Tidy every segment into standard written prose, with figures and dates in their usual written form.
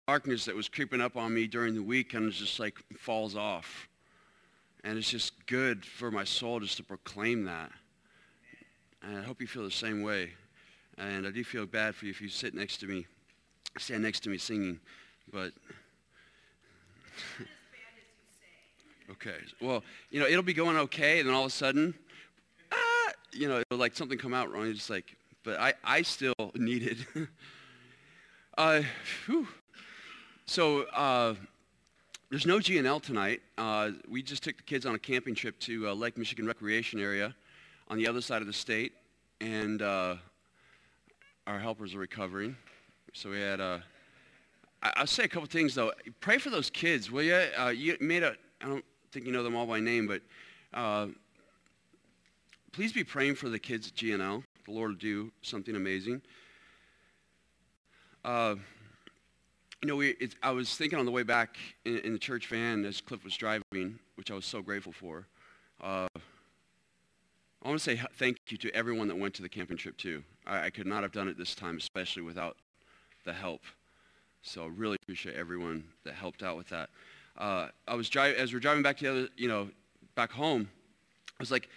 darkness that was creeping up on me during the week kind of just like falls off. And it's just good for my soul just to proclaim that. And I hope you feel the same way. And I do feel bad for you if you stand next to me singing. But okay. Well, it'll be going okay, and then all of a sudden, it'll like something come out wrong. It's just like, but I still need it. So there's no GNL tonight. We just took the kids on a camping trip to Lake Michigan Recreation Area on the other side of the state, and our helpers are recovering. So we had I'll say a couple things though. Pray for those kids, will you? I don't think you know them all by name, but please be praying for the kids at GNL. The Lord will do something amazing. I was thinking on the way back in the church van as Cliff was driving, which I was so grateful for. I want to say thank you to everyone that went to the camping trip too. I could not have done it this time, especially without the help. So really appreciate everyone that helped out with that. As we're driving back back home, I was like,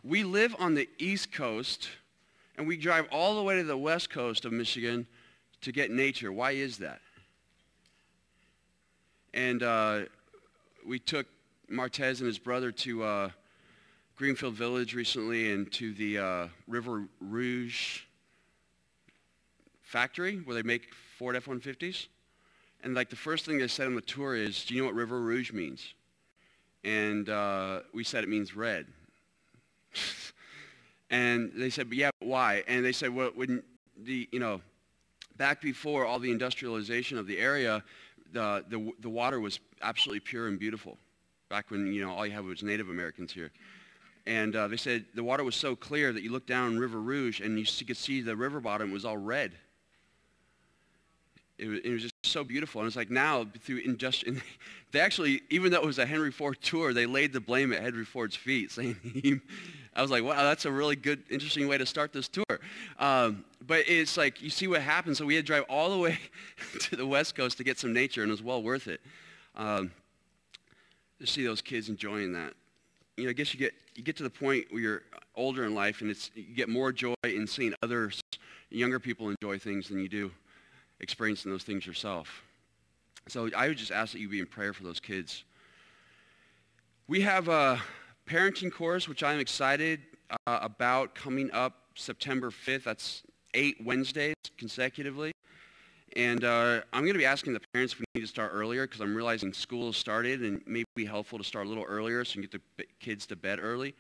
we live on the East Coast, and we drive all the way to the West Coast of Michigan to get nature. Why is that? And we took Martez and his brother to Greenfield Village recently and to the River Rouge factory where they make Ford F-150s. And like the first thing they said on the tour is, do you know what River Rouge means? And we said it means red. And they said, but why? And they said, well, when back before all the industrialization of the area, the water was absolutely pure and beautiful. Back when, all you had was Native Americans here. And they said the water was so clear that you looked down River Rouge and you could see the river bottom was all red. It was just so beautiful. And it's like now, through they actually, even though it was a Henry Ford tour, they laid the blame at Henry Ford's feet, saying I was like, wow, that's a really good, interesting way to start this tour. But it's like, you see what happens. So we had to drive all the way to the West Coast to get some nature, and it was well worth it. To see those kids enjoying that. I guess you get to the point where you're older in life, and you get more joy in seeing others, younger people enjoy things than you do experiencing those things yourself. So I would just ask that you be in prayer for those kids. We have a parenting course, which I'm excited about, coming up September 5th. That's 8 Wednesdays consecutively. And I'm going to be asking the parents if we need to start earlier, because I'm realizing school has started and it may be helpful to start a little earlier so you can get the kids to bed early.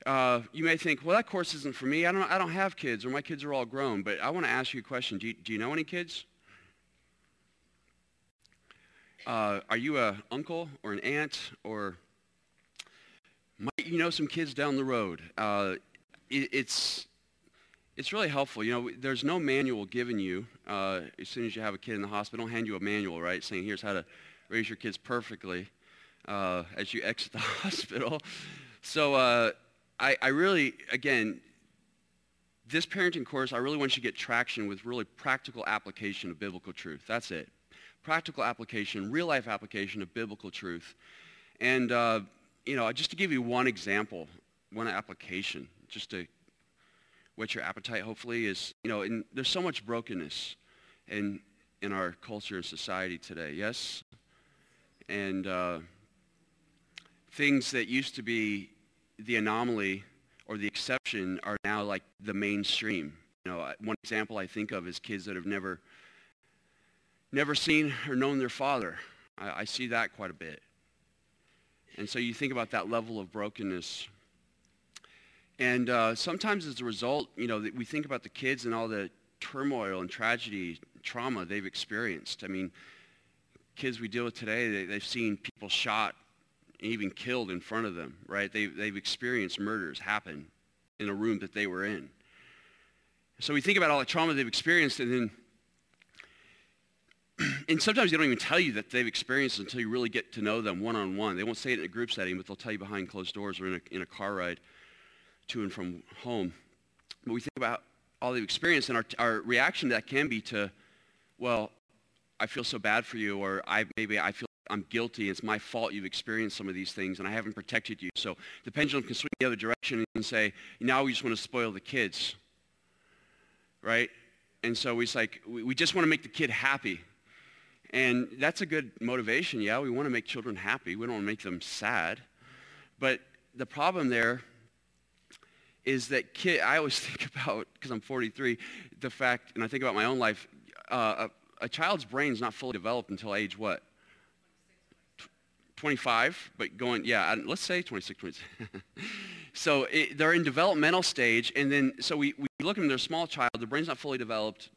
You may think, well, that course isn't for me. I don't have kids, or my kids are all grown. But I want to ask you a question. Do you know any kids? Are you an uncle or an aunt, or might you know some kids down the road? It's really helpful. There's no manual given you as soon as you have a kid in the hospital. Don't hand you a manual, right, saying here's how to raise your kids perfectly as you exit the hospital. So I really, again, this parenting course, I really want you to get traction with really practical application of biblical truth. That's it. Practical application, real life application of biblical truth. And, just to give you one example, one application, just to whet your appetite, hopefully, is, and there's so much brokenness in our culture and society today, yes? And things that used to be the anomaly or the exception are now like the mainstream. One example I think of is kids that have never seen or known their father. I see that quite a bit. And so you think about that level of brokenness. And sometimes as a result, we think about the kids and all the turmoil and tragedy, trauma they've experienced. I mean, kids we deal with today, they've seen people shot, even killed in front of them, right? They've experienced murders happen in a room that they were in. So we think about all the trauma they've experienced, and sometimes they don't even tell you that they've experienced it until you really get to know them one-on-one. They won't say it in a group setting, but they'll tell you behind closed doors or in a car ride to and from home. But we think about all they've experienced, and our reaction to that can be to, well, I feel so bad for you, or maybe I feel I'm guilty. It's my fault you've experienced some of these things, and I haven't protected you. So the pendulum can swing the other direction and say, now we just want to spoil the kids, right? And so it's like, we just want to make the kid happy. And that's a good motivation. Yeah, we want to make children happy. We don't want to make them sad. But the problem there is that I always think about, because I'm 43, the fact, and I think about my own life, a child's brain is not fully developed until age what? 25, but going, yeah, let's say 26, 27. So they're in developmental stage, and then, so we look at them, they're a small child, their brain's not fully developed,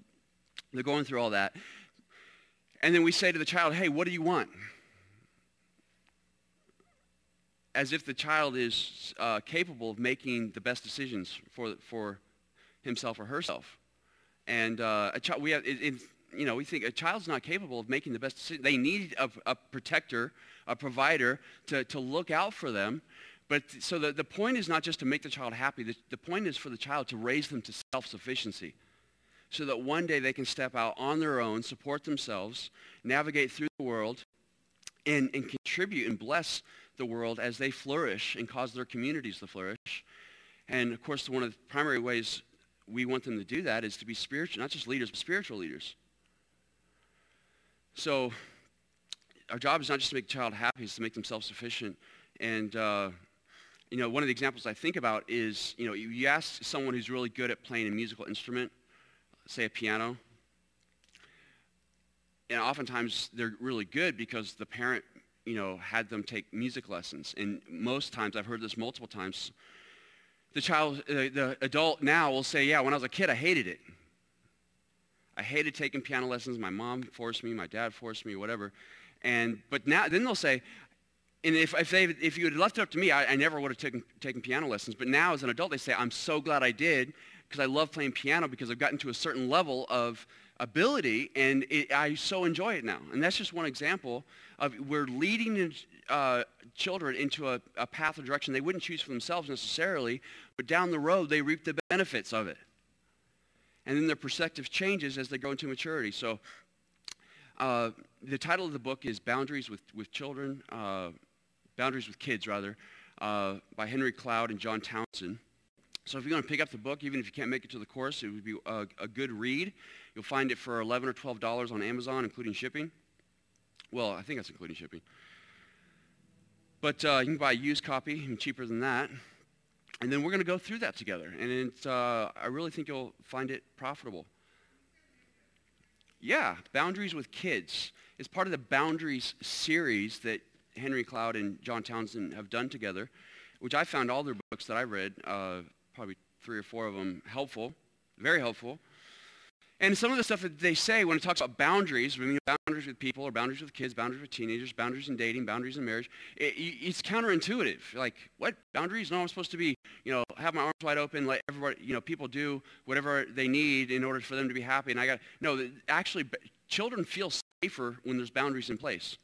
they're going through all that, and then we say to the child, hey, what do you want? As if the child is capable of making the best decisions for himself or herself. And we think a child's not capable of making the best decision. They need a protector, a provider to look out for them. But so the point is not just to make the child happy. The point is for the child to raise them to self-sufficiency, so that one day they can step out on their own, support themselves, navigate through the world, and contribute and bless the world as they flourish and cause their communities to flourish. And of course, one of the primary ways we want them to do that is to be spiritual, not just leaders, but spiritual leaders. So our job is not just to make the child happy, it's to make them self-sufficient. And one of the examples I think about is, you ask someone who's really good at playing a musical instrument, say a piano, and oftentimes they're really good because the parent, had them take music lessons. And most times, I've heard this multiple times, the adult now will say, yeah, when I was a kid, I hated it. I hated taking piano lessons. My mom forced me, my dad forced me, whatever. But now, then they'll say, and if you had left it up to me, I never would have taken piano lessons. But now as an adult, they say, I'm so glad I did, because I love playing piano, because I've gotten to a certain level of ability, and I so enjoy it now. And that's just one example of we're leading children into a path or direction they wouldn't choose for themselves necessarily, but down the road they reap the benefits of it. And then their perspective changes as they grow into maturity. So the title of the book is Boundaries with Children, Boundaries with Kids, rather, by Henry Cloud and John Townsend. So if you want to pick up the book, even if you can't make it to the course, it would be a good read. You'll find it for $11 or $12 on Amazon, including shipping. Well, I think that's including shipping. But you can buy a used copy, even cheaper than that. And then we're going to go through that together. And I really think you'll find it profitable. Yeah, Boundaries with Kids. It's part of the Boundaries series that Henry Cloud and John Townsend have done together, which I found all their books that I read, probably 3 or 4 of them, helpful, very helpful. And some of the stuff that they say when it talks about boundaries, boundaries with people or boundaries with kids, boundaries with teenagers, boundaries in dating, boundaries in marriage, it's counterintuitive. Like, what? Boundaries? No, I'm supposed to be, have my arms wide open, let everybody, people do whatever they need in order for them to be happy. And actually, children feel safer when there's boundaries in place.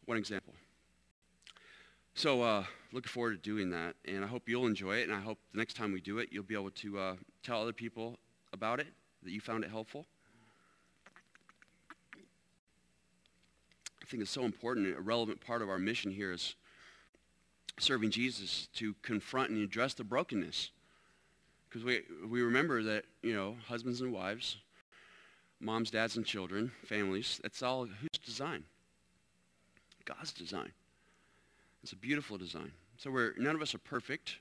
One example. So looking forward to doing that, and I hope you'll enjoy it, and I hope the next time we do it, you'll be able to tell other people about it, that you found it helpful. I think it's so important. A relevant part of our mission here is serving Jesus, to confront and address the brokenness. Because we remember that, husbands and wives, moms, dads, and children, families, that's all whose design? God's design. It's a beautiful design. So none of us are perfect.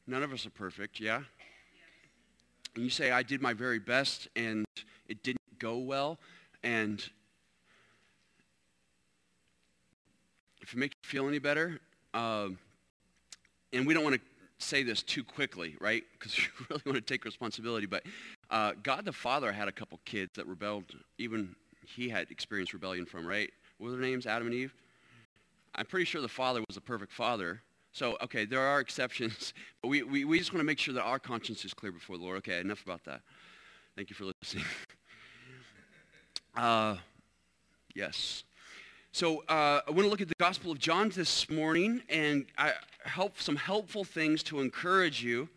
None of us are perfect, yeah? Yes. And you say, I did my very best and it didn't go well. And if it makes you feel any better, and we don't want to say this too quickly, right? Because we really want to take responsibility. But God the Father had a couple kids that rebelled. Even he had experienced rebellion from, right? What were their names? Adam and Eve? I'm pretty sure the Father was a perfect father. So, okay, there are exceptions. But we just want to make sure that our conscience is clear before the Lord. Okay, enough about that. Thank you for listening. Yes. So I want to look at the Gospel of John this morning and some helpful things to encourage you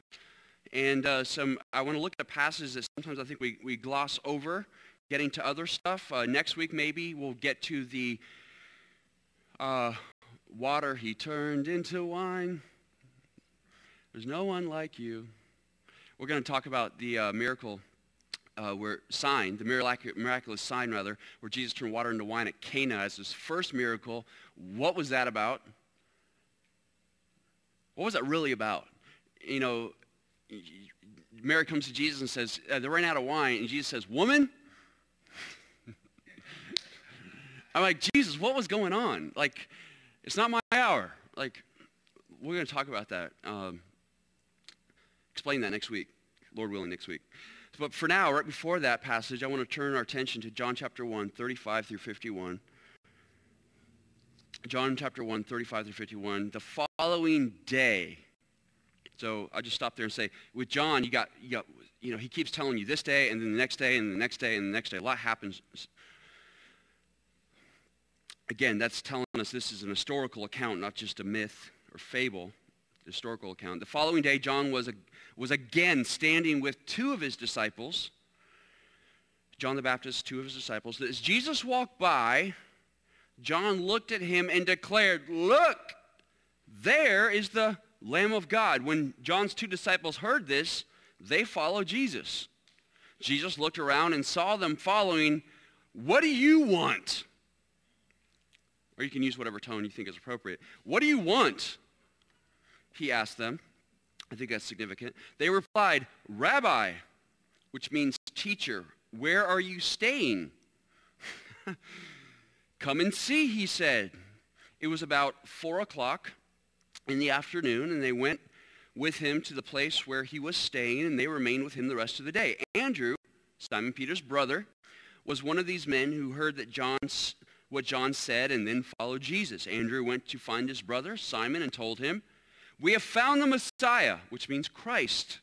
And I want to look at passages that sometimes I think we gloss over, getting to other stuff. Next week maybe we'll get to the water he turned into wine. There's no one like you. We're going to talk about the miraculous sign, where Jesus turned water into wine at Cana as his first miracle. What was that about? What was that really about? You know, Mary comes to Jesus and says, they ran out of wine, and Jesus says, woman? I'm like, Jesus, what was going on? Like, it's not my hour. Like, we're going to talk about that. Explain that next week, Lord willing, next week. But for now, right before that passage, I want to turn our attention to John chapter 1, 35 through 51. John chapter 1, 35 through 51. The following day. So I'll just stop there and say, with John, you got, he keeps telling you this day, and then the next day, and the next day, and the next day. A lot happens. Again, that's telling us this is an historical account, not just a myth or fable. Historical account. The following day, John was again standing with two of his disciples, John the Baptist, two of his disciples. As Jesus walked by, John looked at him and declared, look, there is the Lamb of God. When John's two disciples heard this, they followed Jesus. Jesus looked around and saw them following. What do you want? Or you can use whatever tone you think is appropriate. What do you want? He asked them. I think that's significant. They replied, Rabbi, which means teacher, where are you staying? Come and see, he said. It was about 4 o'clock in the afternoon, and they went with him to the place where he was staying, and they remained with him the rest of the day. Andrew, Simon Peter's brother, was one of these men who heard what John said and then followed Jesus. Andrew went to find his brother, Simon, and told him, we have found the Messiah, which means Christ.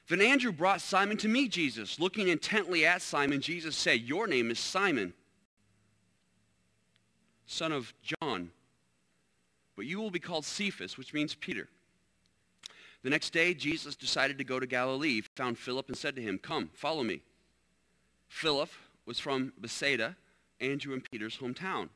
Then Andrew brought Simon to meet Jesus. Looking intently at Simon, Jesus said, your name is Simon, son of John, but you will be called Cephas, which means Peter. The next day, Jesus decided to go to Galilee. He found Philip and said to him, come, follow me. Philip was from Bethsaida, Andrew and Peter's hometown.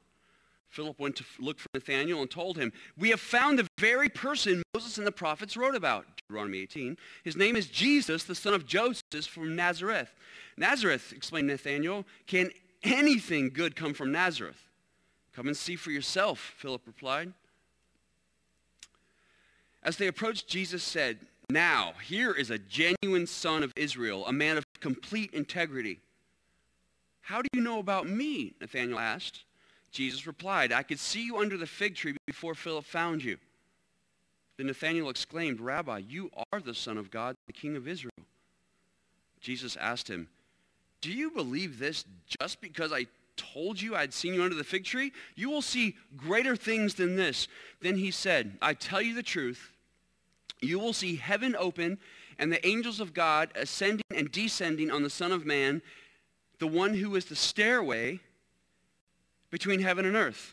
Philip went to look for Nathanael and told him, we have found the very person Moses and the prophets wrote about, Deuteronomy 18. His name is Jesus, the son of Joseph from Nazareth. Nazareth, explained Nathanael, can anything good come from Nazareth? Come and see for yourself, Philip replied. As they approached, Jesus said, now, here is a genuine son of Israel, a man of complete integrity. How do you know about me? Nathanael asked. Jesus replied, I could see you under the fig tree before Philip found you. Then Nathanael exclaimed, Rabbi, you are the Son of God, the King of Israel. Jesus asked him, do you believe this just because I told you I'd seen you under the fig tree? You will see greater things than this. Then he said, I tell you the truth, you will see heaven open and the angels of God ascending and descending on the Son of Man, the one who is the stairway between heaven and earth.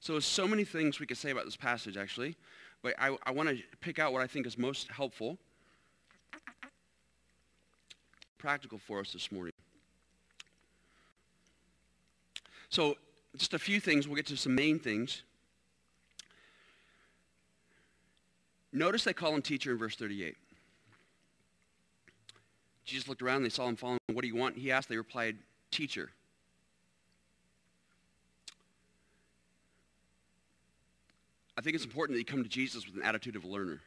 So there's so many things we could say about this passage, actually. But I want to pick out what I think is most helpful, practical for us this morning. So just a few things. We'll get to some main things. Notice they call him teacher in verse 38. Jesus looked around, they saw him following. What do you want? He asked, they replied, teacher. I think it's important that you come to Jesus with an attitude of a learner.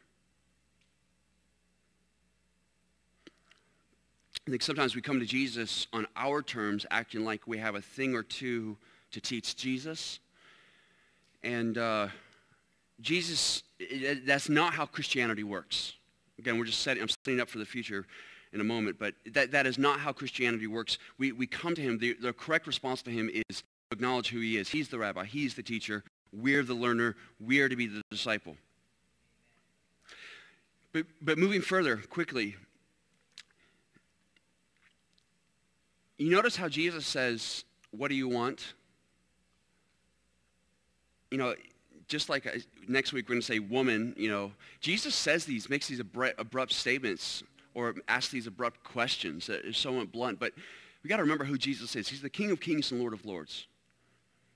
I think sometimes we come to Jesus on our terms, acting like we have a thing or two to teach Jesus. And Jesus, that's not how Christianity works. Again, I'm setting up for the future in a moment, but that is not how Christianity works. We come to him, the correct response to him is to acknowledge who he is. He's the rabbi, he's the teacher, we're the learner, we are to be the disciple. But moving further, quickly, you notice how Jesus says, what do you want? You know, just like next week we're going to say woman, Jesus says makes these abrupt statements or asks these abrupt questions that are somewhat blunt. But we got to remember who Jesus is. He's the King of Kings and Lord of Lords.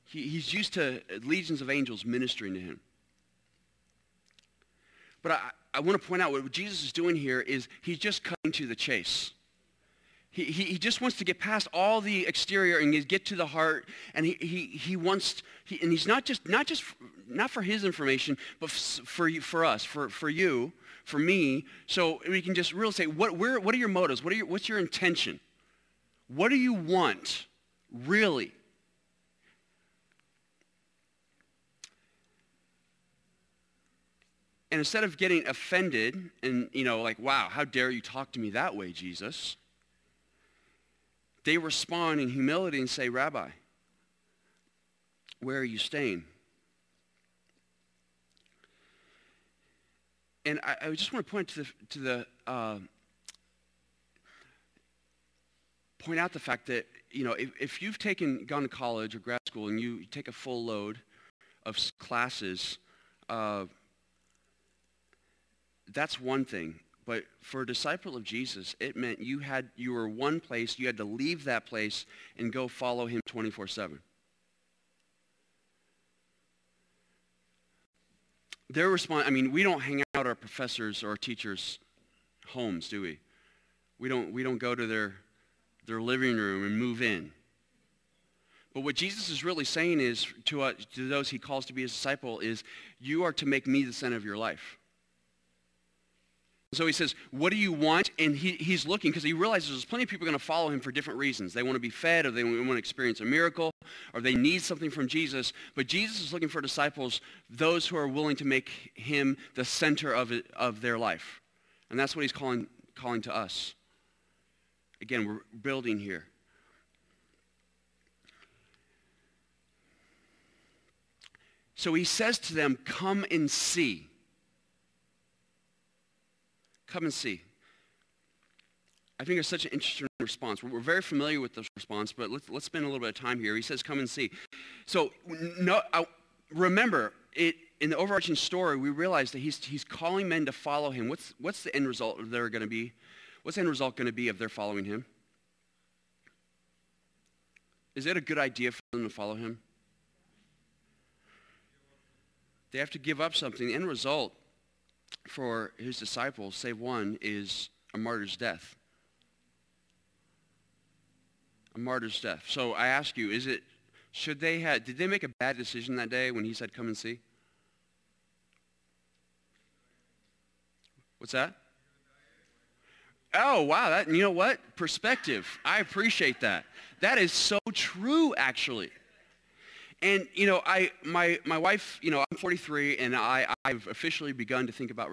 He's used to legions of angels ministering to him. But I want to point out what Jesus is doing here is he's just cutting to the chase. He just wants to get past all the exterior and get to the heart, and he wants, and he's not for his information, but for us, for you, for me, so we can just really say, what are your motives? What's your intention? What do you want, really? And instead of getting offended and, like, wow, how dare you talk to me that way, Jesus? They respond in humility and say, Rabbi, where are you staying? And I just want to point point out the fact that, if you've gone to college or grad school and you take a full load of classes, that's one thing. But for a disciple of Jesus, it meant you were one place, you had to leave that place and go follow him 24/7. Their response, we don't hang out at our professors or our teachers' homes, do we? We don't go to their living room and move in. But what Jesus is really saying is to those he calls to be his disciple is, you are to make me the center of your life. So he says, what do you want? And he's looking because he realizes there's plenty of people going to follow him for different reasons. They want to be fed, or they want to experience a miracle, or they need something from Jesus. But Jesus is looking for disciples, those who are willing to make him the center of their life. And that's what he's calling to us. Again, we're building here. So he says to them, come and see. Come and see. I think it's such an interesting response. We're very familiar with this response, but let's spend a little bit of time here. He says, come and see. So remember, in the overarching story, we realize that he's calling men to follow him. What's the end result they're going to be? What's the end result going to be if they're following him? Is it a good idea for them to follow him? They have to give up something. The end result for his disciples, save one, is a martyr's death. A martyr's death. So I ask you, did they make a bad decision that day when he said, come and see? What's that? Oh, wow. You know what? Perspective. I appreciate that. That is so true, actually. And, my wife, I'm 43, and I've officially begun to think about,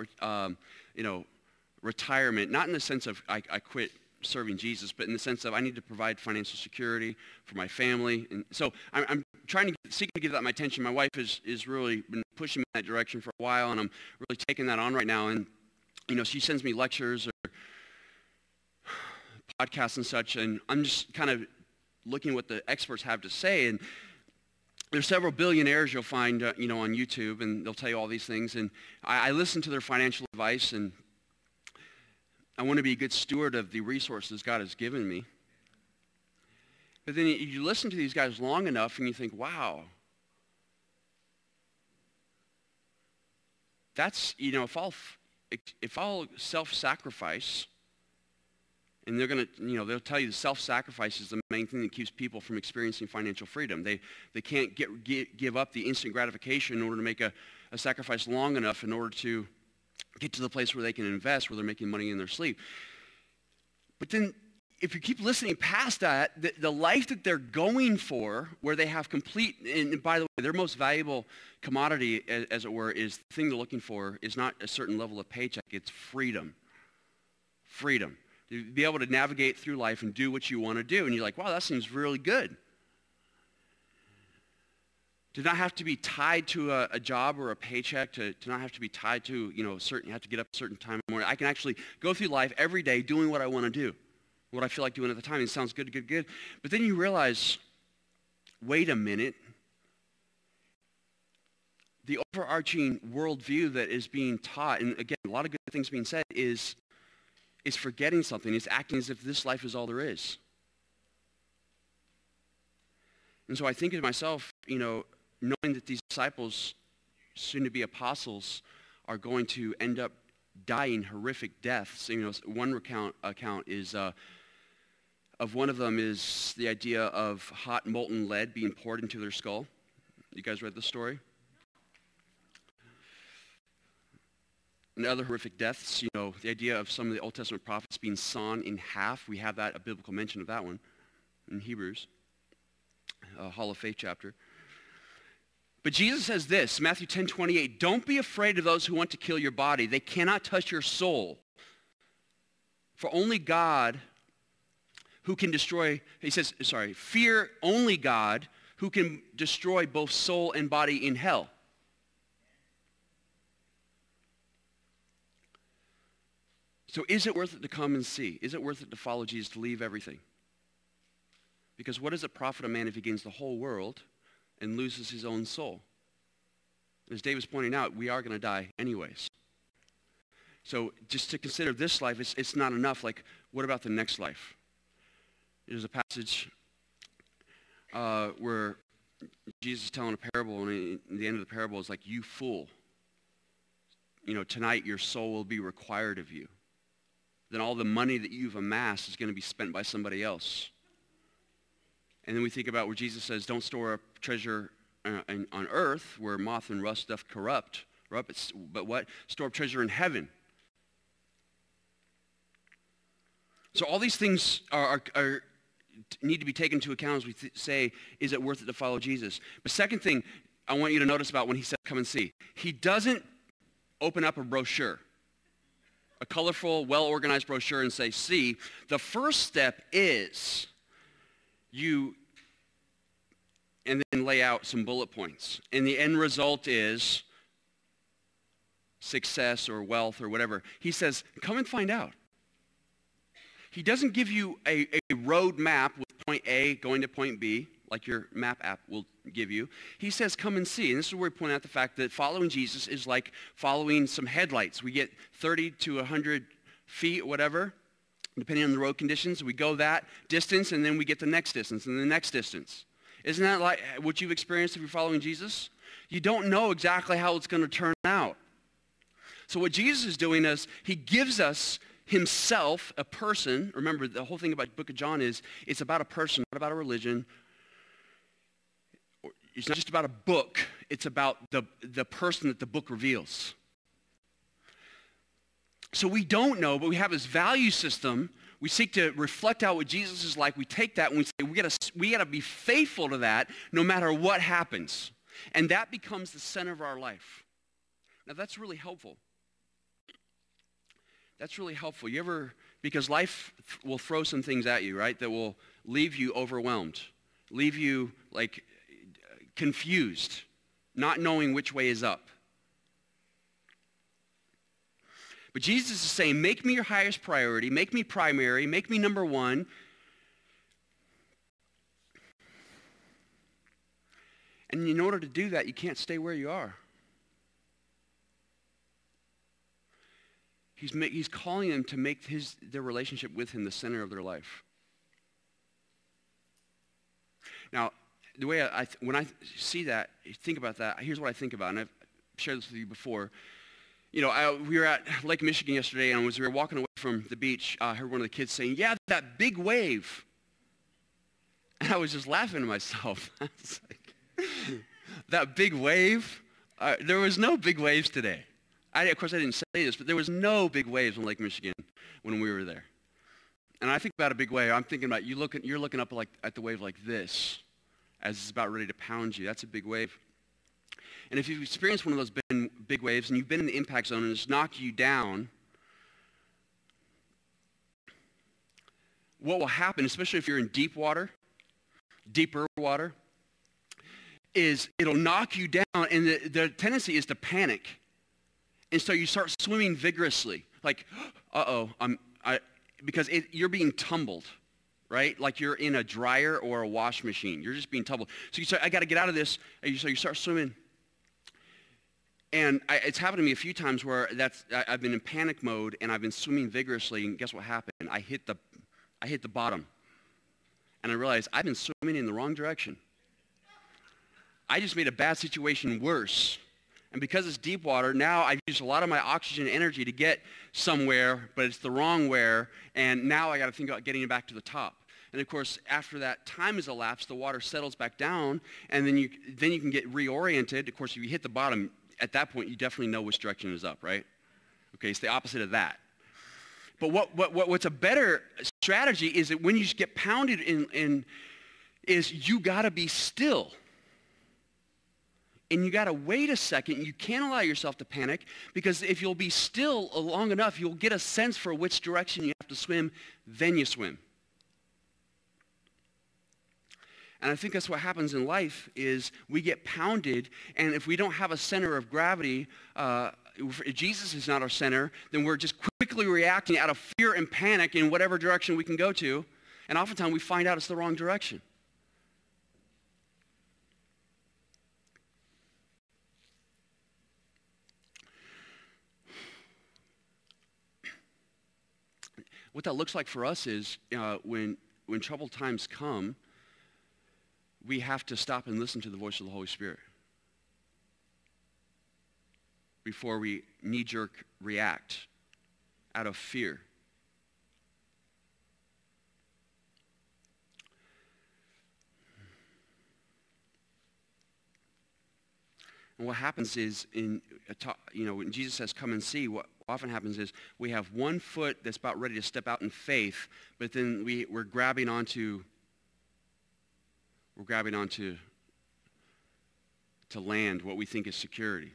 retirement, not in the sense of I quit serving Jesus, but in the sense of I need to provide financial security for my family. And so I'm seeking to give that my attention. My wife is really been pushing me in that direction for a while, and I'm really taking that on right now. And, she sends me lectures or podcasts and such, and I'm just kind of looking what the experts have to say. And there's several billionaires you'll find, on YouTube, and they'll tell you all these things. And I listen to their financial advice, and I want to be a good steward of the resources God has given me. But then you listen to these guys long enough, and you think, wow, that's, if I'll self-sacrifice, and they're going to, they'll tell you the self-sacrifice is the main thing that keeps people from experiencing financial freedom. They can't give up the instant gratification in order to make a sacrifice long enough in order to get to the place where they can invest, where they're making money in their sleep. But then if you keep listening past that, the life that they're going for, where they have complete, and by the way, their most valuable commodity, as it were, is the thing they're looking for is not a certain level of paycheck, it's freedom. Freedom. To be able to navigate through life and do what you want to do. And you're like, wow, that seems really good. To not have to be tied to a job or a paycheck, to not have to be tied to, you have to get up a certain time in the morning. I can actually go through life every day doing what I want to do, what I feel like doing at the time. It sounds good. But then you realize, wait a minute. the overarching worldview that is being taught, and again, a lot of good things being said, is forgetting something. It's acting as if this life is all there is. And so I think to myself, knowing that these disciples, soon to be apostles, are going to end up dying horrific deaths. One account is of one of them is the idea of hot molten lead being poured into their skull. You guys read the story? And other horrific deaths, the idea of some of the Old Testament prophets being sawn in half. We have a biblical mention of that one in Hebrews, Hall of Faith chapter. But Jesus says this, Matthew 10:28, don't be afraid of those who want to kill your body. They cannot touch your soul. For only God who can destroy, fear only God who can destroy both soul and body in hell. So is it worth it to come and see? Is it worth it to follow Jesus, to leave everything? Because what does it profit a man if he gains the whole world and loses his own soul? As Dave was pointing out, we are going to die anyways. So just to consider this life, it's not enough. Like, what about the next life? There's a passage where Jesus is telling a parable, and in the end of the parable is like, you fool. Tonight your soul will be required of you. Then all the money that you've amassed is going to be spent by somebody else. And then we think about where Jesus says, don't store up treasure on earth where moth and rust doth corrupt, but what? Store up treasure in heaven. So all these things need to be taken into account as we say, is it worth it to follow Jesus? But second thing I want you to notice about when he said, come and see. He doesn't open up a brochure, a colorful, well-organized brochure and say, see. The first step is and then lay out some bullet points. And the end result is success or wealth or whatever. He says, come and find out. He doesn't give you a road map with point A going to point B, like your map app will give you. He says, come and see. And this is where we point out the fact that following Jesus is like following some headlights. We get 30 to 100 feet, whatever, depending on the road conditions. We go that distance, and then we get the next distance and the next distance. Isn't that like what you've experienced if you're following Jesus? You don't know exactly how it's going to turn out. So what Jesus is doing is he gives us himself, a person. Remember, the whole thing about the book of John is it's about a person, not about a religion. It's not just about a book. It's about the person that the book reveals. So we don't know, but we have this value system. We seek to reflect out what Jesus is like. We take that and we say we gotta be faithful to that no matter what happens. And that becomes the center of our life. Now that's really helpful. That's really helpful. Because life will throw some things at you, right, that will leave you overwhelmed, leave you like confused, not knowing which way is up. But Jesus is saying, make me your highest priority, make me primary, make me number one. And in order to do that, you can't stay where you are. He's calling them to make their relationship with him the center of their life. Now, the way when I see that, think about that, here's what I think about, and I've shared this with you before. We were at Lake Michigan yesterday, and as we were walking away from the beach, I heard one of the kids saying, yeah, that big wave. And I was just laughing to myself. I was like, that big wave? There was no big waves today. Of course, I didn't say this, but there was no big waves on Lake Michigan when we were there. And I think about a big wave. I'm thinking about you're looking up at the wave like this as it's about ready to pound you. That's a big wave. And if you've experienced one of those big waves and you've been in the impact zone and it's knocked you down, what will happen, especially if you're in deeper water, is it'll knock you down, and the tendency is to panic. And so you start swimming vigorously, like, because you're being tumbled, right? Like you're in a dryer or a wash machine. You're just being tumbled. So you say, I got to get out of this. And so you start swimming. And it's happened to me a few times where I've been in panic mode and I've been swimming vigorously, and guess what happened? I hit the bottom. And I realized I've been swimming in the wrong direction. I just made a bad situation worse. And because it's deep water, now I've used a lot of my oxygen energy to get somewhere, but it's the wrong where, and now I got to think about getting it back to the top. And of course, after that time has elapsed, the water settles back down, and then you can get reoriented. Of course, if you hit the bottom, at that point, you definitely know which direction is up, right? Okay, it's the opposite of that. But what's a better strategy is that when you get pounded is you got to be still. And you got to wait a second. You can't allow yourself to panic, because if you'll be still long enough, you'll get a sense for which direction you have to swim, then you swim. And I think that's what happens in life is we get pounded, and if we don't have a center of gravity, if Jesus is not our center, then we're just quickly reacting out of fear and panic in whatever direction we can go to, and oftentimes we find out it's the wrong direction. What that looks like for us is when troubled times come, we have to stop and listen to the voice of the Holy Spirit before we knee-jerk react out of fear. And what happens is, when Jesus says, come and see, what often happens is we have one foot that's about ready to step out in faith, but then we're grabbing onto to land, what we think is security.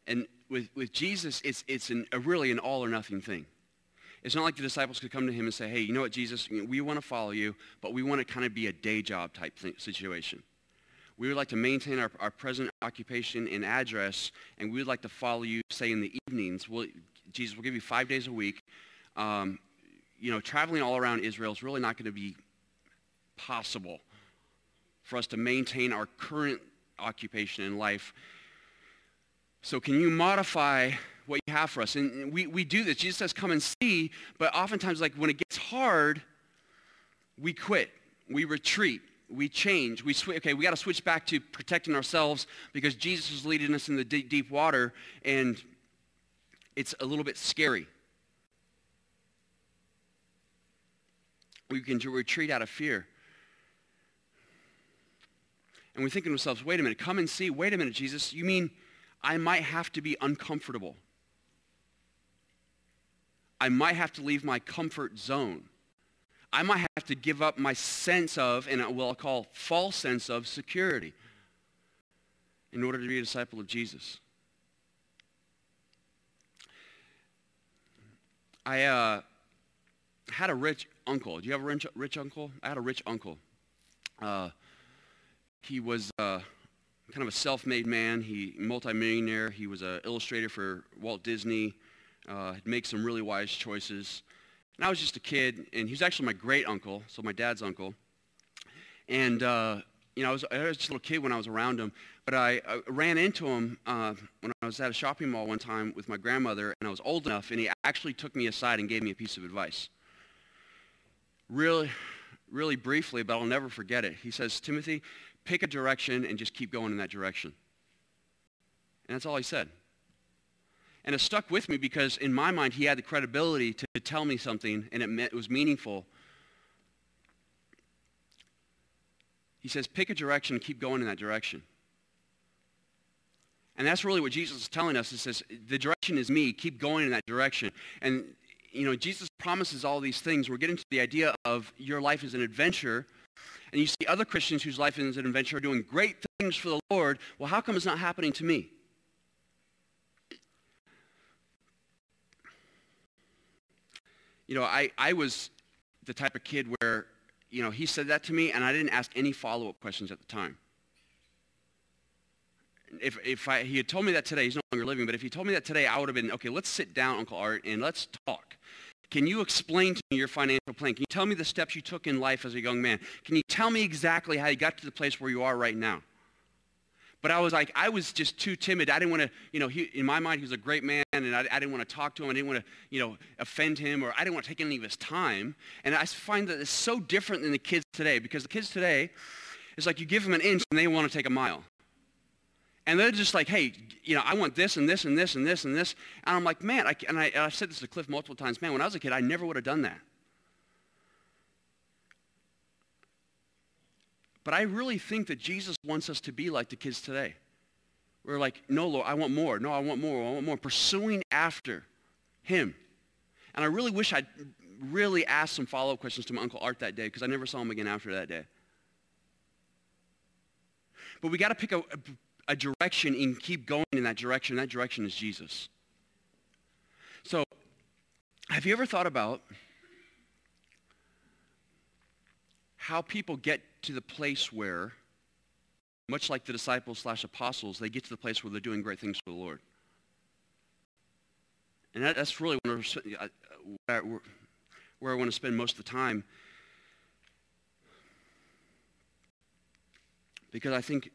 And with Jesus, it's really an all or nothing thing. It's not like the disciples could come to him and say, hey, you know what, Jesus, we want to follow you, but we want to kind of be a day job type situation. We would like to maintain our present occupation and address, and we would like to follow you, say, in the evenings. Jesus, we'll give you 5 days a week. Traveling all around Israel is really not going to be possible for us to maintain our current occupation in life. So can you modify what you have for us? And we do this. Jesus says, come and see, but oftentimes, like when it gets hard, we quit. We retreat. We change. We got to switch back to protecting ourselves because Jesus is leading us in the deep water, and it's a little bit scary. We can retreat out of fear. And we think to ourselves, wait a minute, come and see. Wait a minute, Jesus, you mean I might have to be uncomfortable? I might have to leave my comfort zone. I might have to give up my sense of, and what I'll call false sense of, security in order to be a disciple of Jesus. I had a rich uncle. Do you have a rich uncle? I had a rich uncle. He was kind of a self-made man. Multi-millionaire. He was an illustrator for Walt Disney. Had made some really wise choices. And I was just a kid, and he was actually my great uncle, so my dad's uncle. And I was just a little kid when I was around him, but I ran into him when I was at a shopping mall one time with my grandmother, and I was old enough, and he actually took me aside and gave me a piece of advice. Really, really briefly, but I'll never forget it. He says, Timothy, pick a direction and just keep going in that direction. And that's all he said. And it stuck with me because in my mind, he had the credibility to tell me something, and it was meaningful. He says, pick a direction and keep going in that direction. And that's really what Jesus is telling us. He says, the direction is me. Keep going in that direction. And, Jesus promises all these things. We're getting to the idea of your life is an adventure. And you see other Christians whose life is an adventure are doing great things for the Lord. Well, how come it's not happening to me? I was the type of kid where, he said that to me, and I didn't ask any follow-up questions at the time. If he had told me that today, he's no longer living, but if he told me that today, I would have been, okay, let's sit down, Uncle Art, and let's talk. Can you explain to me your financial plan? Can you tell me the steps you took in life as a young man? Can you tell me exactly how you got to the place where you are right now? But I was just too timid. I didn't want to, in my mind, he was a great man, and I didn't want to talk to him. I didn't want to, offend him, or I didn't want to take any of his time. And I find that it's so different than the kids today, because the kids today, it's like you give them an inch, and they want to take a mile. And they're just like, hey, I want this and this and this and this and this. And I'm like, man, I've said this to Cliff multiple times, man, when I was a kid, I never would have done that. But I really think that Jesus wants us to be like the kids today. We're like, no, Lord, I want more. No, I want more. I want more. Pursuing after him. And I really wish I'd really asked some follow-up questions to my Uncle Art that day, because I never saw him again after that day. But we got to pick a direction and keep going in that direction. That direction is Jesus. So, have you ever thought about how people get to the place where, much like the disciples/apostles, they get to the place where they're doing great things for the Lord? And that's really where I want to spend most of the time, because I think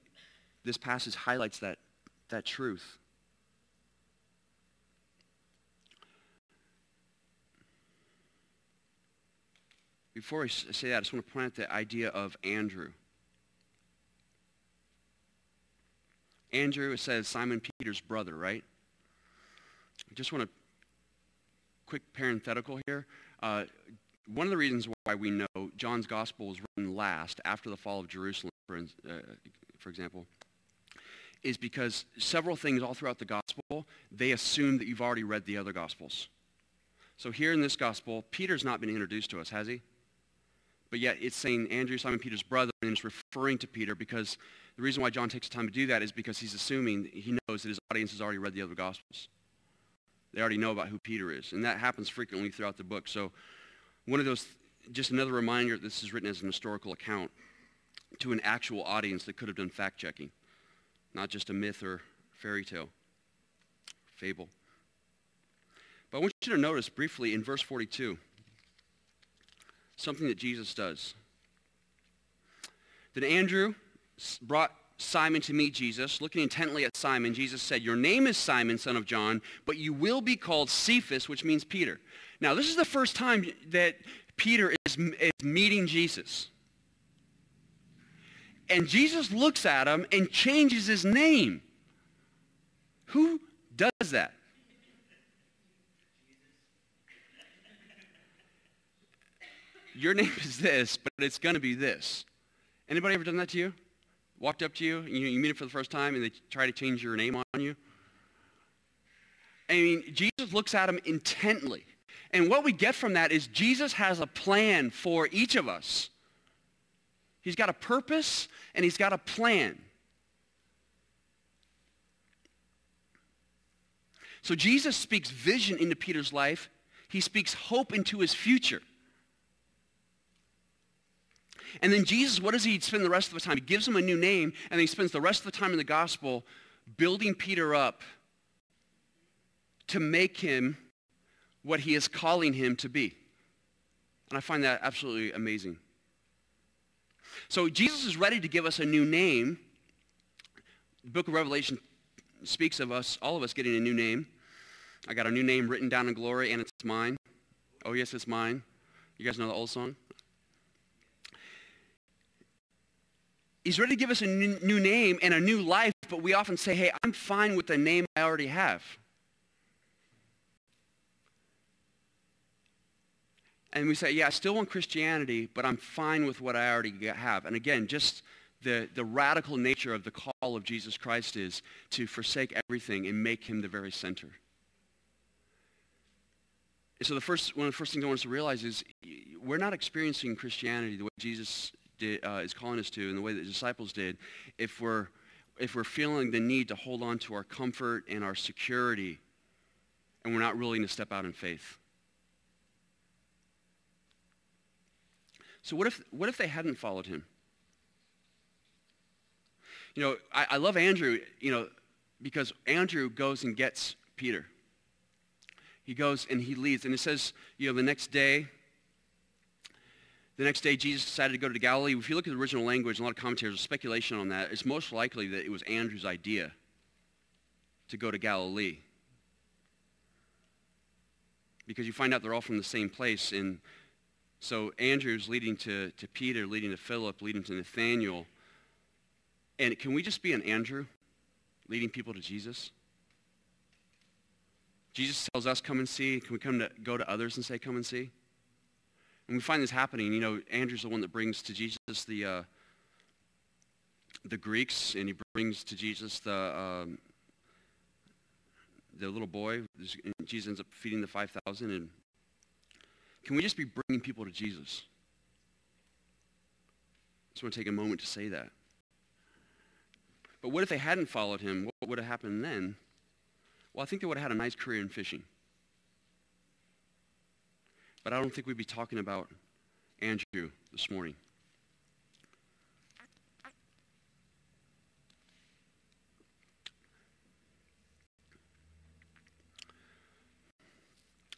this passage highlights that truth. Before I say that, I just want to point out the idea of Andrew. Andrew, it says Simon Peter's brother, right? I just want to quick parenthetical here. One of the reasons why we know John's gospel was written last, after the fall of Jerusalem, for example, is because several things all throughout the gospel, they assume that you've already read the other gospels. So here in this gospel, Peter's not been introduced to us, has he? But yet it's saying Andrew, Simon Peter's brother, and it's referring to Peter, because the reason why John takes the time to do that is because he's assuming, he knows that his audience has already read the other gospels. They already know about who Peter is, and that happens frequently throughout the book. So one of those, just another reminder, this is written as an historical account to an actual audience that could have done fact-checking, not just a myth or fairy tale, fable. But I want you to notice briefly in verse 42, something that Jesus does. Then Andrew brought Simon to meet Jesus. Looking intently at Simon, Jesus said, "Your name is Simon, son of John, but you will be called Cephas," which means Peter. Now, this is the first time that Peter is meeting Jesus. And Jesus looks at him and changes his name. Who does that? Your name is this, but it's going to be this. Anybody ever done that to you? Walked up to you, and you meet him for the first time, and they try to change your name on you? I mean, Jesus looks at him intently. And what we get from that is Jesus has a plan for each of us. He's got a purpose, and he's got a plan. So Jesus speaks vision into Peter's life. He speaks hope into his future. And then Jesus, what does he spend the rest of the time? He gives him a new name, and then he spends the rest of the time in the gospel building Peter up to make him what he is calling him to be. And I find that absolutely amazing. So Jesus is ready to give us a new name. The book of Revelation speaks of us, all of us getting a new name. I got a new name written down in glory, and it's mine. Oh, yes, it's mine. You guys know the old song? He's ready to give us a new name and a new life, but we often say, hey, I'm fine with the name I already have. And we say, yeah, I still want Christianity, but I'm fine with what I already have. And again, just the radical nature of the call of Jesus Christ is to forsake everything and make him the very center. And so one of the first things I want us to realize is we're not experiencing Christianity the way Jesus is calling us to, and the way that the disciples did, if we're feeling the need to hold on to our comfort and our security, and we're not willing to step out in faith. So what if they hadn't followed him? I love Andrew, because Andrew goes and gets Peter. He goes and he leads, and it says, the next day, The next day, Jesus decided to go to Galilee. If you look at the original language, a lot of commentators, there's speculation on that. It's most likely that it was Andrew's idea to go to Galilee. Because you find out they're all from the same place. And so Andrew's leading to Peter, leading to Philip, leading to Nathaniel. And can we just be an Andrew leading people to Jesus? Jesus tells us, come and see. Can we go to others and say, come and see? And we find this happening. You know, Andrew's the one that brings to Jesus the Greeks, and he brings to Jesus the little boy. Jesus ends up feeding the 5,000. And can we just be bringing people to Jesus? I just want to take a moment to say that. But what if they hadn't followed him? What would have happened then? Well, I think they would have had a nice career in fishing. But I don't think we'd be talking about Andrew this morning.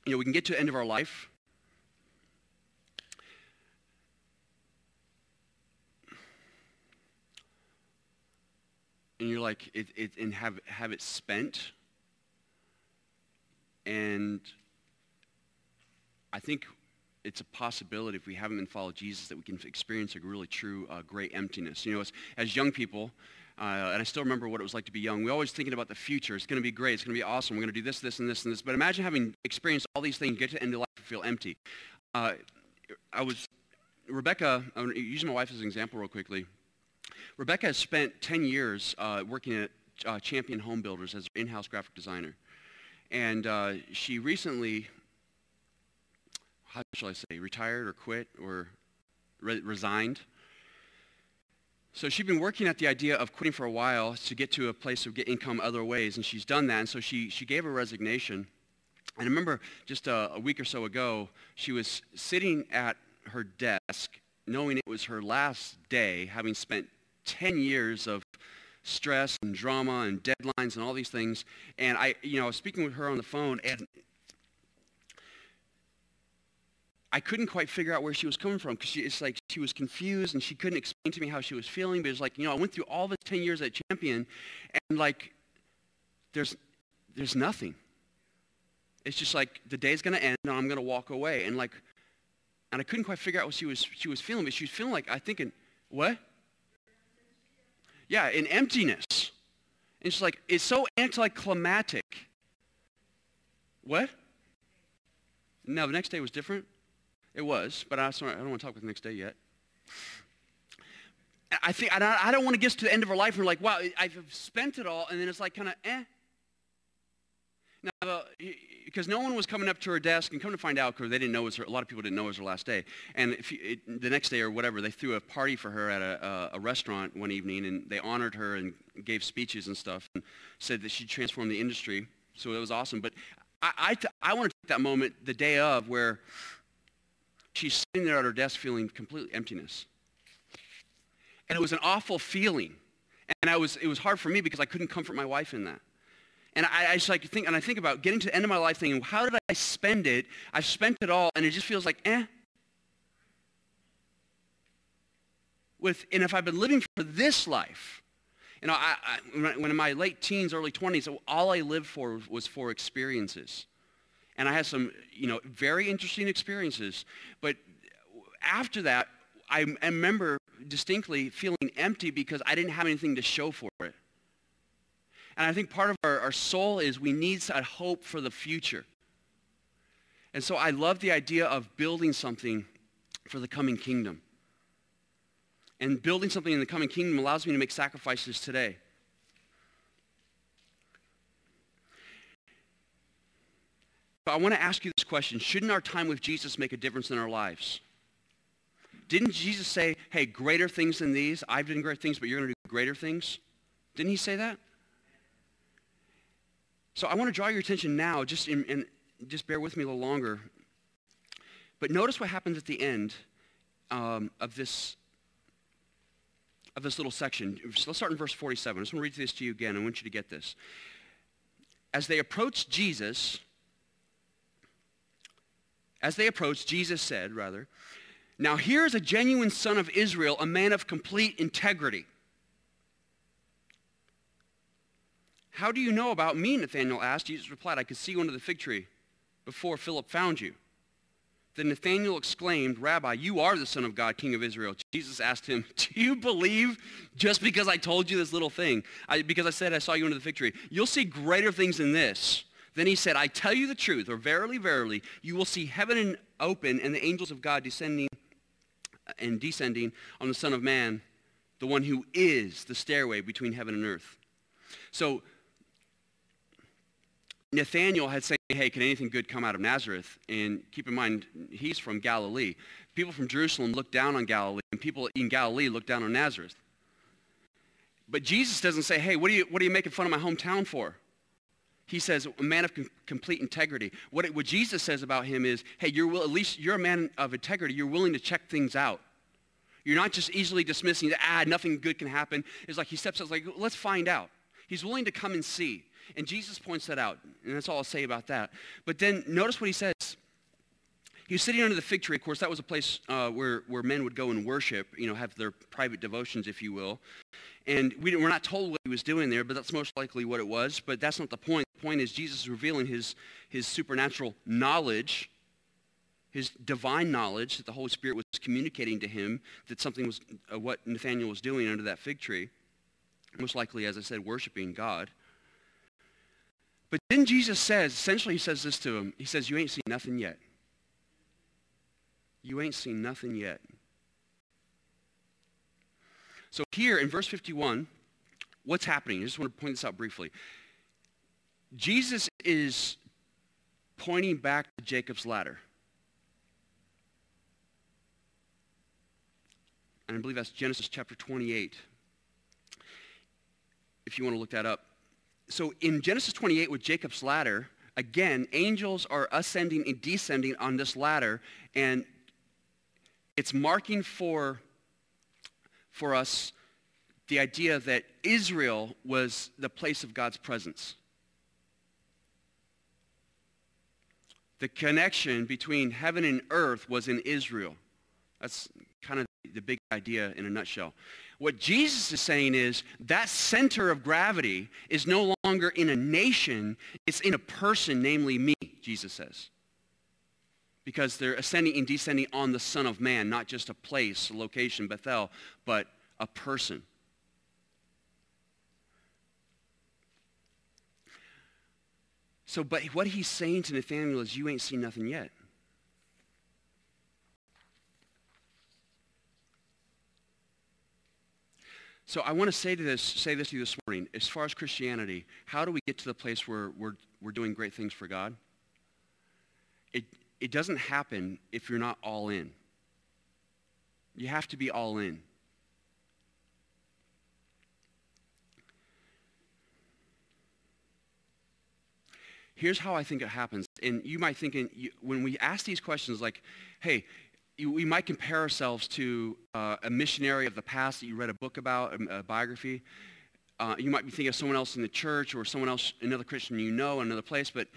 You know, we can get to the end of our life. And you're like, and have it spent. And I think it's a possibility if we haven't been following Jesus that we can experience a really true great emptiness. You know, as young people, and I still remember what it was like to be young, we're always thinking about the future. It's going to be great. It's going to be awesome. We're going to do this, this, and this, and this. But imagine having experienced all these things, get to the end of life and feel empty. Rebecca, I'm using my wife as an example real quickly. Rebecca has spent 10 years working at Champion Home Builders as an in-house graphic designer. And she recently, how shall I say, retired or quit or resigned. So she'd been working at the idea of quitting for a while to get to a place of get income other ways, and she's done that. And so she gave her resignation. And I remember just a week or so ago, she was sitting at her desk knowing it was her last day, having spent 10 years of stress and drama and deadlines and all these things. And I was speaking with her on the phone, and I couldn't quite figure out where she was coming from, because it's like she was confused and she couldn't explain to me how she was feeling. But it's like, I went through all the 10 years at Champion, and like there's nothing. It's just like the day's going to end and I'm going to walk away. And I couldn't quite figure out what she was feeling, but she was feeling like, I think, what? Yeah, in emptiness. And it's like, it's so anticlimactic. What? No, the next day was different. It was, but I don't want to talk about the next day yet. I don't want to get to the end of our life and we're like, wow, I've spent it all, and then it's like kind of, Now, because no one was coming up to her desk, and come to find out, because they didn't know a lot of people didn't know it was her last day. And the next day or whatever, they threw a party for her at a restaurant one evening, and they honored her and gave speeches and stuff, and said that she transformed the industry. So it was awesome. But I want to take that moment the day of where she's sitting there at her desk feeling complete emptiness. And it was an awful feeling. And it was hard for me because I couldn't comfort my wife in that. And I just like think about getting to the end of my life thinking, how did I spend it? I've spent it all, and it just feels like, And if I've been living for this life, when in my late teens, early 20s, all I lived for was for experiences. And I had some, very interesting experiences. But after that, I remember distinctly feeling empty because I didn't have anything to show for it. And I think part of our soul is we need a hope for the future. And so I love the idea of building something for the coming kingdom. And building something in the coming kingdom allows me to make sacrifices today. But I want to ask you this question. Shouldn't our time with Jesus make a difference in our lives? Didn't Jesus say, hey, greater things than these? I've done great things, but you're going to do greater things? Didn't he say that? So I want to draw your attention now, just bear with me a little longer. But notice what happens at the end of this little section. So let's start in verse 47. I just want to read this to you again. I want you to get this. As they approached, Jesus said, Now here's a genuine son of Israel, a man of complete integrity. How do you know about me, Nathanael asked. Jesus replied, I could see you under the fig tree before Philip found you. Then Nathanael exclaimed, Rabbi, you are the Son of God, King of Israel. Jesus asked him, do you believe just because I told you this little thing? Because I said I saw you under the fig tree. You'll see greater things than this. Then he said, I tell you the truth, or verily, verily, you will see heaven open and the angels of God descending on the Son of Man, the one who is the stairway between heaven and earth. So Nathanael had said, hey, can anything good come out of Nazareth? And keep in mind, he's from Galilee. People from Jerusalem looked down on Galilee, and people in Galilee looked down on Nazareth. But Jesus doesn't say, hey, what are you making fun of my hometown for? He says, a man of complete integrity. What Jesus says about him is, hey, at least you're a man of integrity. You're willing to check things out. You're not just easily dismissing that, nothing good can happen. It's like he steps out, like, let's find out. He's willing to come and see. And Jesus points that out, and that's all I'll say about that. But then notice what he says. He was sitting under the fig tree. Of course, that was a place where men would go and worship, have their private devotions, if you will. And we're not told what he was doing there, but that's most likely what it was. But that's not the point. The point is Jesus is revealing his supernatural knowledge, his divine knowledge that the Holy Spirit was communicating to him that something was what Nathanael was doing under that fig tree. Most likely, as I said, worshiping God. But then Jesus says, essentially he says this to him. He says, you ain't seen nothing yet. You ain't seen nothing yet. So here in verse 51, what's happening? I just want to point this out briefly. Jesus is pointing back to Jacob's ladder. And I believe that's Genesis chapter 28, if you want to look that up. So in Genesis 28 with Jacob's ladder, again, angels are ascending and descending on this ladder, and it's marking for us the idea that Israel was the place of God's presence. The connection between heaven and earth was in Israel. That's kind of the big idea in a nutshell. What Jesus is saying is that center of gravity is no longer in a nation, it's in a person, namely me, Jesus says. Because they're ascending and descending on the Son of Man, not just a place, a location, Bethel, but a person. So, but what he's saying to Nathanael is, you ain't seen nothing yet. So I want to say this to you this morning. As far as Christianity, how do we get to the place where we're doing great things for God? It doesn't happen if you're not all in. You have to be all in. Here's how I think it happens. And you might think, when we ask these questions like, hey, we might compare ourselves to a missionary of the past that you read a book about, a biography. You might be thinking of someone else in the church or someone else, another Christian you know, another place. But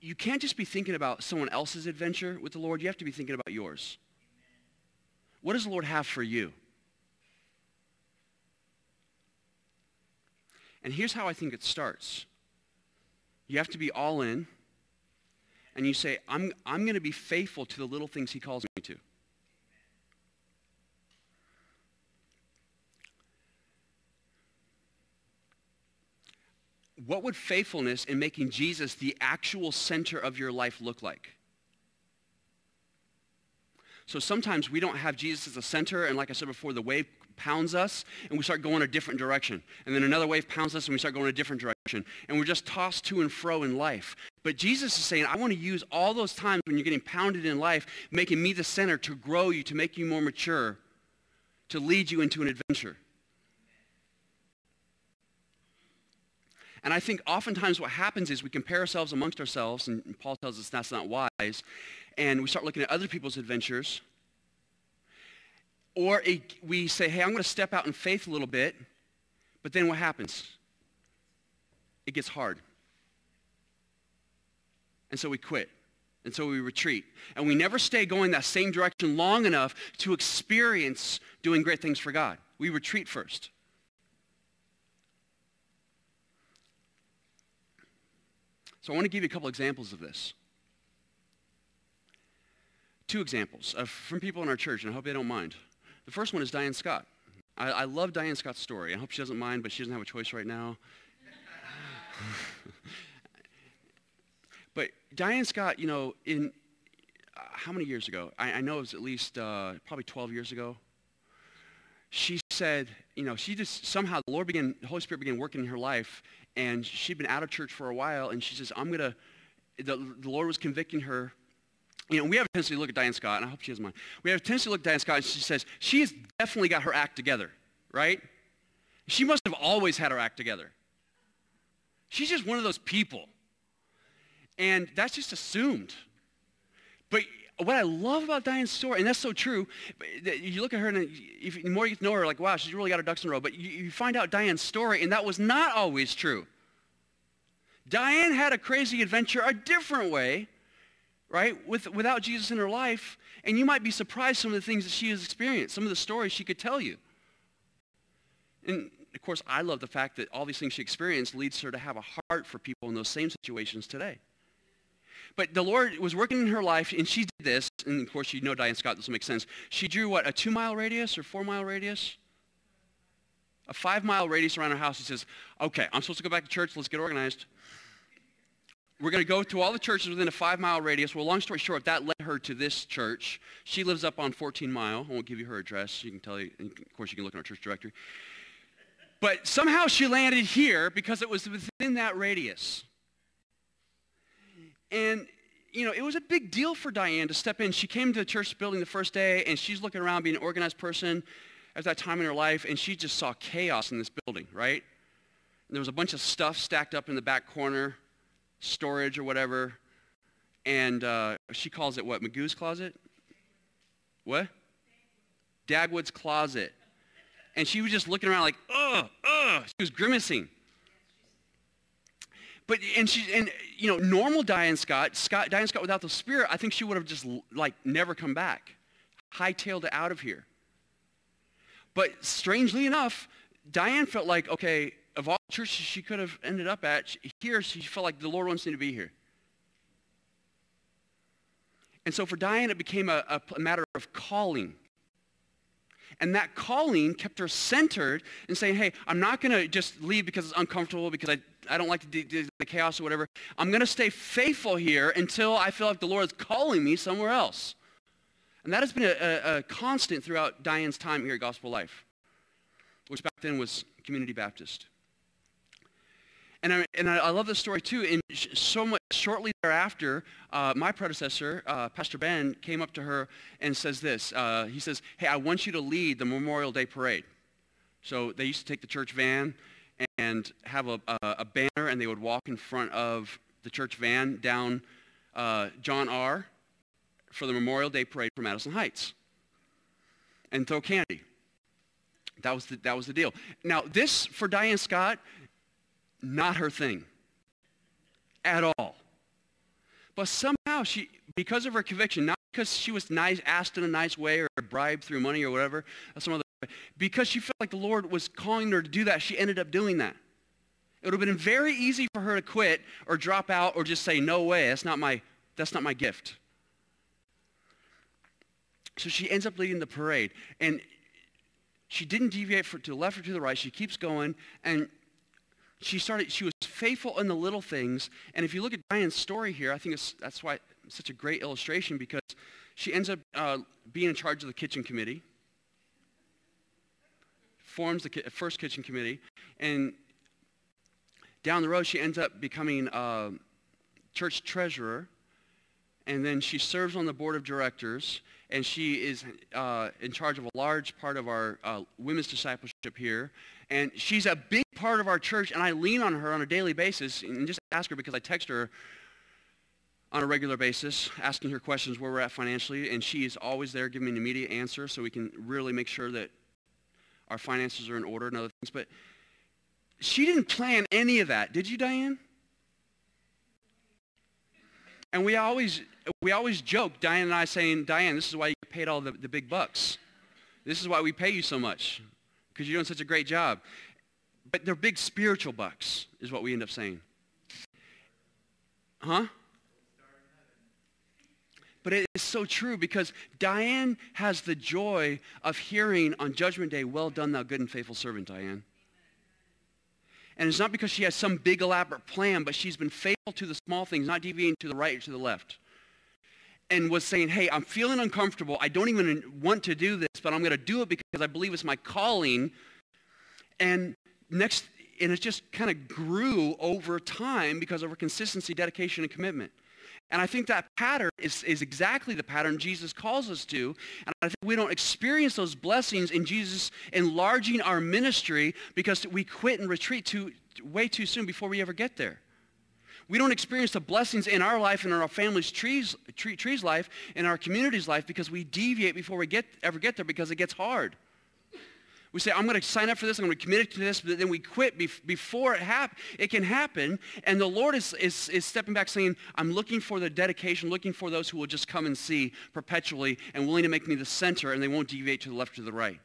you can't just be thinking about someone else's adventure with the Lord. You have to be thinking about yours. What does the Lord have for you? And here's how I think it starts. You have to be all in. And you say, I'm going to be faithful to the little things he calls me to. What would faithfulness in making Jesus the actual center of your life look like? So sometimes we don't have Jesus as the center, and like I said before, the wave pounds us, and we start going a different direction. And then another wave pounds us, and we start going a different direction. And we're just tossed to and fro in life. But Jesus is saying, I want to use all those times when you're getting pounded in life, making me the center to grow you, to make you more mature, to lead you into an adventure. And I think oftentimes what happens is we compare ourselves amongst ourselves, and Paul tells us that's not wise, and we start looking at other people's adventures. Or we say, hey, I'm going to step out in faith a little bit, but then what happens? It gets hard. And so we quit. And so we retreat. And we never stay going that same direction long enough to experience doing great things for God. We retreat first. So I want to give you a couple examples of this. 2 examples from people in our church, and I hope they don't mind. The first one is Diane Scott. I love Diane Scott's story. I hope she doesn't mind, but she doesn't have a choice right now. But Diane Scott, in how many years ago? I know it was at least probably 12 years ago. She said, she just somehow the Holy Spirit began working in her life, and she'd been out of church for a while, and she says, the Lord was convicting her. We have a tendency to look at Diane Scott, and I hope she doesn't mind. We have a tendency to look at Diane Scott, and she says, she has definitely got her act together, right? She must have always had her act together. She's just one of those people. And that's just assumed. But what I love about Diane's story, and that's so true, you look at her, and the more you get to know her, like, wow, she's really got her ducks in a row. But you find out Diane's story, and that was not always true. Diane had a crazy adventure a different way, right, without Jesus in her life, and you might be surprised some of the things that she has experienced, some of the stories she could tell you. And, of course, I love the fact that all these things she experienced leads her to have a heart for people in those same situations today. But the Lord was working in her life, and she did this, and, of course, Diane Scott, this will make sense. She drew, a 2-mile radius or 4-mile radius? A 5-mile radius around her house. She says, okay, I'm supposed to go back to church. Let's get organized. We're going to go to all the churches within a 5-mile radius. Well, long story short, that led her to this church. She lives up on 14 Mile. I won't give you her address. You can tell you, and of course, you can look in our church directory. But somehow she landed here because it was within that radius. And, it was a big deal for Diane to step in. She came to the church building the first day, and she's looking around being an organized person at that time in her life, and she just saw chaos in this building, right? And there was a bunch of stuff stacked up in the back corner, storage or whatever, and she calls it what, Magoo's closet? What? Dagwood's closet. And she was just looking around like, ugh. She was grimacing. But, normal Diane Scott without the Spirit, I think she would have just, never come back. Hightailed it out of here. But strangely enough, Diane felt like, okay, of all churches she could have ended up at, here she felt like the Lord wants me to be here. And so for Diane, it became a matter of calling. And that calling kept her centered and saying, hey, I'm not going to just leave because it's uncomfortable, because I don't like the chaos or whatever. I'm going to stay faithful here until I feel like the Lord is calling me somewhere else. And that has been a constant throughout Diane's time here at Gospel Life, which back then was Community Baptist. And I love this story too. And so much shortly thereafter, my predecessor, Pastor Ben, came up to her and says this. He says, hey, I want you to lead the Memorial Day Parade. So they used to take the church van and have a banner, and they would walk in front of the church van down John R. for the Memorial Day Parade for Madison Heights and throw candy. That was the deal. Now, this, for Diane Scott, not her thing at all. But somehow she, because of her conviction, not because she was asked in a nice way or bribed through money or whatever, because she felt like the Lord was calling her to do that, she ended up doing that. It would have been very easy for her to quit or drop out or just say, no way, that's not my gift. So she ends up leading the parade. And she didn't deviate to the left or to the right. She keeps going, and she was faithful in the little things. And if you look at Diane's story here, I think that's why it's such a great illustration, because she ends up being in charge of the kitchen committee, forms the first kitchen committee, and down the road she ends up becoming church treasurer, and then she serves on the board of directors, and she is in charge of a large part of our women's discipleship here. And she's a big part of our church, and I lean on her on a daily basis and just ask her, because I text her on a regular basis, asking her questions where we're at financially, and she is always there giving me an immediate answer so we can really make sure that our finances are in order and other things. But she didn't plan any of that. Did you, Diane? And we always we always joke, Diane and I, saying, Diane, this is why you get paid all the big bucks. This is why we pay you so much, because you're doing such a great job. But they're big spiritual bucks, is what we end up saying. Huh? But it is so true, because Diane has the joy of hearing on Judgment Day, well done, thou good and faithful servant, Diane. And it's not because she has some big elaborate plan, but she's been faithful to the small things, not deviating to the right or to the left. And was saying, hey, I'm feeling uncomfortable. I don't even want to do this, but I'm going to do it because I believe it's my calling. And it just kind of grew over time because of her consistency, dedication, and commitment. And I think that pattern is exactly the pattern Jesus calls us to. And I think we don't experience those blessings in Jesus enlarging our ministry because we quit and retreat way too soon before we ever get there. We don't experience the blessings in our life and in our family's tree's life, in our community's life, because we deviate before we ever get there because it gets hard. We say, I'm going to sign up for this, I'm going to commit to this, but then we quit before it can happen. And the Lord is stepping back saying, I'm looking for the dedication, looking for those who will just come and see perpetually and willing to make me the center, and they won't deviate to the left or the right.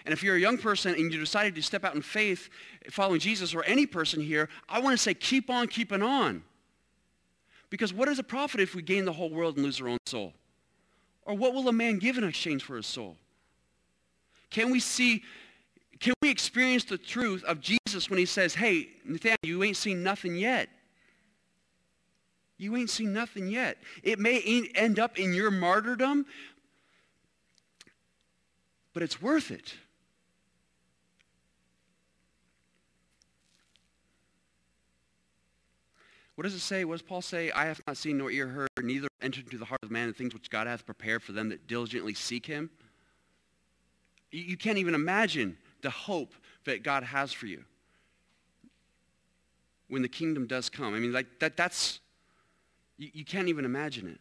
And if you're a young person and you decided to step out in faith following Jesus, or any person here, I want to say keep on keeping on. Because what does it profit if we gain the whole world and lose our own soul? Or what will a man give in exchange for his soul? Can we experience the truth of Jesus when he says, hey, Nathaniel, you ain't seen nothing yet. You ain't seen nothing yet. It may end up in your martyrdom, but it's worth it. What does it say? What does Paul say? I have not seen nor ear heard, neither entered into the heart of man the things which God hath prepared for them that diligently seek him. You can't even imagine the hope that God has for you when the kingdom does come. I mean, like that's, you can't even imagine it.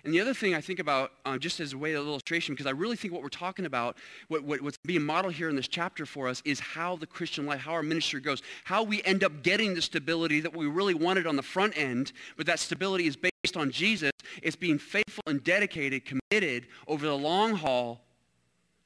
And the other thing I think about, just as a way of illustration, because I really think what we're talking about, what's being modeled here in this chapter for us is how the Christian life, how our ministry goes, how we end up getting the stability that we really wanted on the front end, but that stability is based on Jesus. It's being faithful and dedicated, committed over the long haul